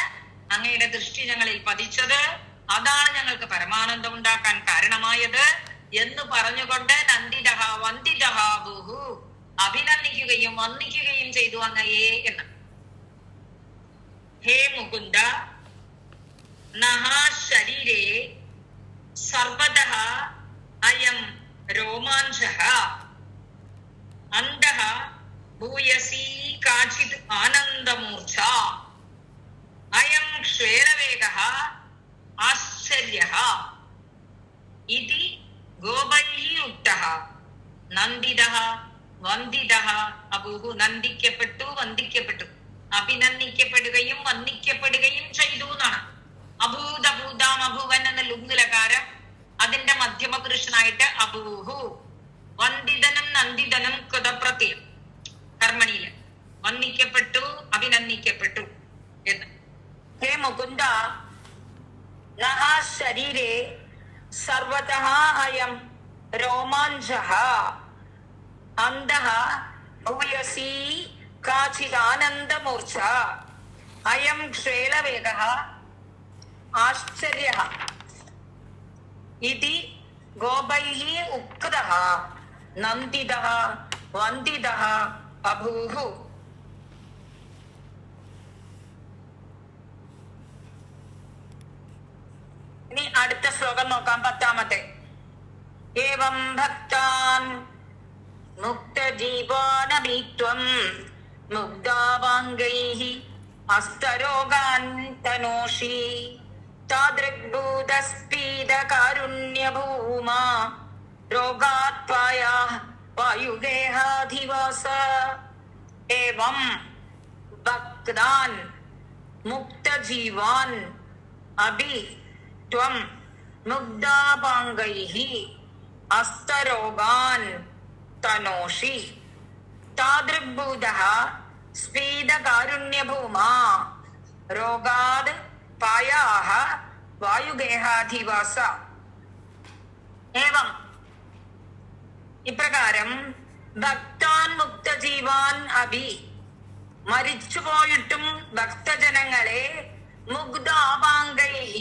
അങ്ങയുടെ ദൃഷ്ടി ഞങ്ങളിൽ പതിച്ചത്, അതാണ് ഞങ്ങൾക്ക് പരമാനന്ദം ഉണ്ടാക്കാൻ കാരണമായത് എന്ന് പറഞ്ഞുകൊണ്ട് നന്ദിതഃ വന്ദിതഃ ഭൂഹു, അഭിനന്ദിക്കുകയും വന്ദിക്കുകയും ചെയ്തു അങ്ങയെ എന്ന്. ഹേ മുകുന്ദ, നഹ ശരീരേ സർവതഃ അയം രോമാഞ്ചഃ അന്തഃ ഭൂയസി കാചിത് ആനന്ദമൂർച്ഛ ഇതി ഗോപൈഹി ഉക്തഃ നന്ദിതഃ വന്ദിതഃ അബൂഹു. നന്ദിക്കപ്പെട്ടു, വന്ദിക്കപ്പെട്ടു, അഭിനന്ദിക്കപ്പെടുകയും വന്ദിക്കപ്പെടുകയും ചെയ്തു എന്നാണ്. അഭൂത ഭൂതാം അഭുവൻ എന്ന ലുങ്ലകാരം അതിന്റെ മധ്യമ പുരുഷനായിട്ട് അബൂഹു. വന്ദിതനും നന്ദിതനും കൃതപ്രത്യം കർമ്മണിയില് വന്ദിക്കപ്പെട്ടു, അഭിനന്ദിക്കപ്പെട്ടു എന്ന്. ഹേ മുകുന്ദ, നഹ ശരീരേ സർവതഃ അയം രോമാഞ്ചഃ അന്തഃ ഭൂയസി കാചിദാനന്ദമൂർച്ഛ അയം ക്ഷേളവേഗഃ ആശ്ചര്യഃ ഇതി ഗോപൈഃ ഉക്തഃ നന്ദിതഃ വന്ദിതഃ അഭൂഹു. ഇനി അടുത്ത ശ്ലോകം നോക്കാം, 10ാമത്തെ. ഏവം ഭക്താൻ മുക്തജീവാനഭീത്വം മുഗ്ധാവാംഗൈഃ അസ്തരോഗാൻ തനോഷി താദൃഗ്ഭൂതസ്പീദകാരുണ്യഭൂമാ രോഗാത്വായ വായുഗേഹാധിവാസ. ഏവം ഭക്താൻ മുക്തജീവാൻ അഭി ത്വം മുഗ്ധാപാംഗൈഃ അസ്തരോഗാൻ തനോഷി താദൃഗ്ഭൂതഃ സ്പീദകാരുണ്യഭൂമാ രോഗാത് പായാഹ വായുഗേഹാധിവാസ. ഏവം ഇപ്രകാരം ഭക്താൻ മുക്തജീവാൻ അഭി മരിച്ചുപോയിട്ടും ഭക്തജനങ്ങളെ മുഗ്ധാപാംഗൈഃ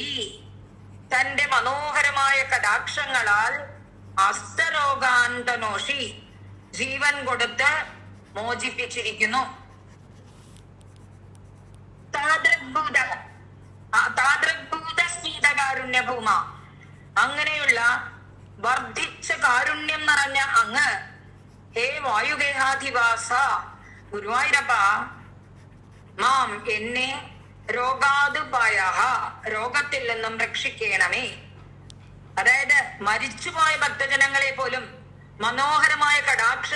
തന്റെ മനോഹരമായ കടാക്ഷങ്ങളാൽ അസ്തരോഗാൻ തനോഷി ജീവൻ കൊടുത്ത് മോചിപ്പിച്ചിരിക്കുന്നു. താദൃഗ്ഭൂതസ്മീതകാരുണ്യഭൂമ, അങ്ങനെയുള്ള വർദ്ധിച്ച കാരുണ്യം നിറഞ്ഞ അങ്ങ്, ഹേ വായുഗേഹാധിവാസ ഗുരുവായൂരപ്പ, മാം എന്നെ രോഗാതുപായഃ രോഗത്തിൽ നിന്നും രക്ഷിക്കണമേ. അതായത് മരിച്ചുപോയ ഭക്തജനങ്ങളെ പോലും മനോഹരമായ കടാക്ഷ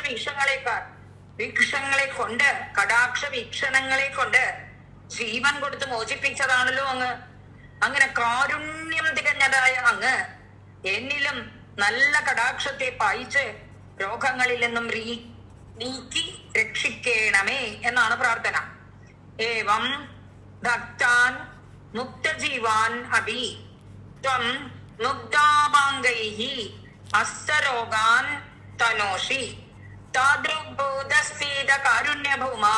വീക്ഷണങ്ങളെ കൊണ്ട് കടാക്ഷ വീക്ഷണങ്ങളെ കൊണ്ട് ജീവൻ കൊടുത്ത് മോചിപ്പിച്ചതാണല്ലോ അങ്ങ്. അങ്ങനെ കാരുണ്യം തികഞ്ഞതായ അങ്ങ് എന്നിലും നല്ല കടാക്ഷത്തെ പായിച്ച് രോഗങ്ങളിൽ നിന്നും നീക്കി രക്ഷിക്കണമേ എന്നാണ് പ്രാർത്ഥന. ഏവം ഭക്താൻ മുക്തജീവാൻ അഭി ത്വം മുഗ്ധാപാംഗൈഃ അസ്തരോഗാൻ തനോഷി താദൃഗ്ഭൂതസ്പീദകാരുണ്യഭൂമാ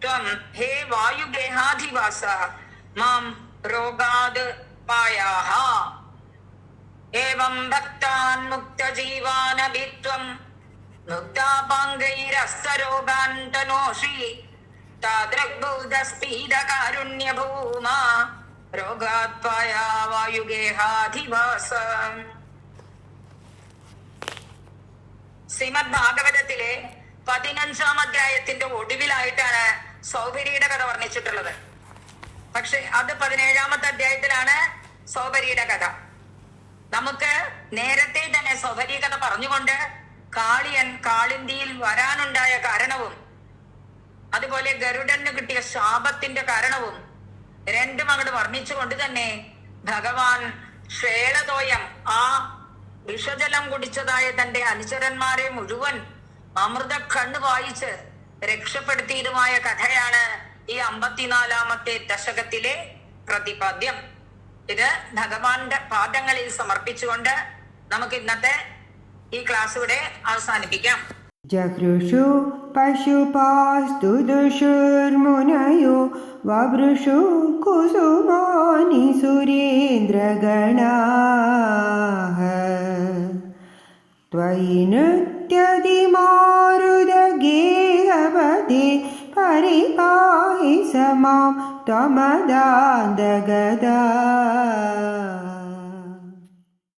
ത്വം ഹേ വായുഗേഹാധിവാസ മാം രോഗാത് പായാഹ. ഏവം ഭക്താൻ മുക്തജീവാൻ അഭി ത്വം മുഗ്ധാപാംഗൈരസ്തരോഗാൻ തനോഷി താദൃഗ്ഭൂതസ്പീദകാരുണ്യഭൂമാ രോഗാത്വായാ വായുഗേഹാധിവാസ. ശ്രീമദ് ഭാഗവതത്തിലെ 15ാം അധ്യായത്തിന്റെ ഒടുവിലായിട്ടാണ് സൗഭരിയുടെ കഥ വർണ്ണിച്ചിട്ടുള്ളത്. പക്ഷെ അത് 17ാമത്തെ അധ്യായത്തിലാണ് സൗഭരിയുടെ കഥ. നമുക്ക് നേരത്തെ തന്നെ സൗഭരി കഥ പറഞ്ഞുകൊണ്ട് കാളിയൻ കാളിന്തിയിൽ വരാനുണ്ടായ കാരണവും അതുപോലെ ഗരുഡന് കിട്ടിയ ശാപത്തിന്റെ കാരണവും രണ്ടും അങ്ങോട്ട് വർണ്ണിച്ചുകൊണ്ട് തന്നെ ഭഗവാൻ ശ്വേളതോയം ആ വിഷജലം കുടിച്ചതായ തന്റെ അനുചരന്മാരെ മുഴുവൻ അമൃത കണ്ണ് വായിച്ച് രക്ഷപ്പെടുത്തിയതുമായ കഥയാണ് ഈ 54ാമത്തെ ദശകത്തിലെ പ്രതിപാദ്യം. ഇത് ഭഗവാന്റെ പാദങ്ങളിൽ സമർപ്പിച്ചുകൊണ്ട് നമുക്ക് ഇന്നത്തെ ഈ ക്ലാസ് ഇവിടെ അവസാനിപ്പിക്കാം. ജഹൃഷു പശുപാസ്തു ദുഷുർമുനയോ വവൃഷു കുസുമാനി സുരേന്ദ്രഗണാഃ ത്വയി നൃത്യതിമാരുതഗേഹപദേ പരിപാഹി സമാം ത്വമദാന്തഗദാഃ.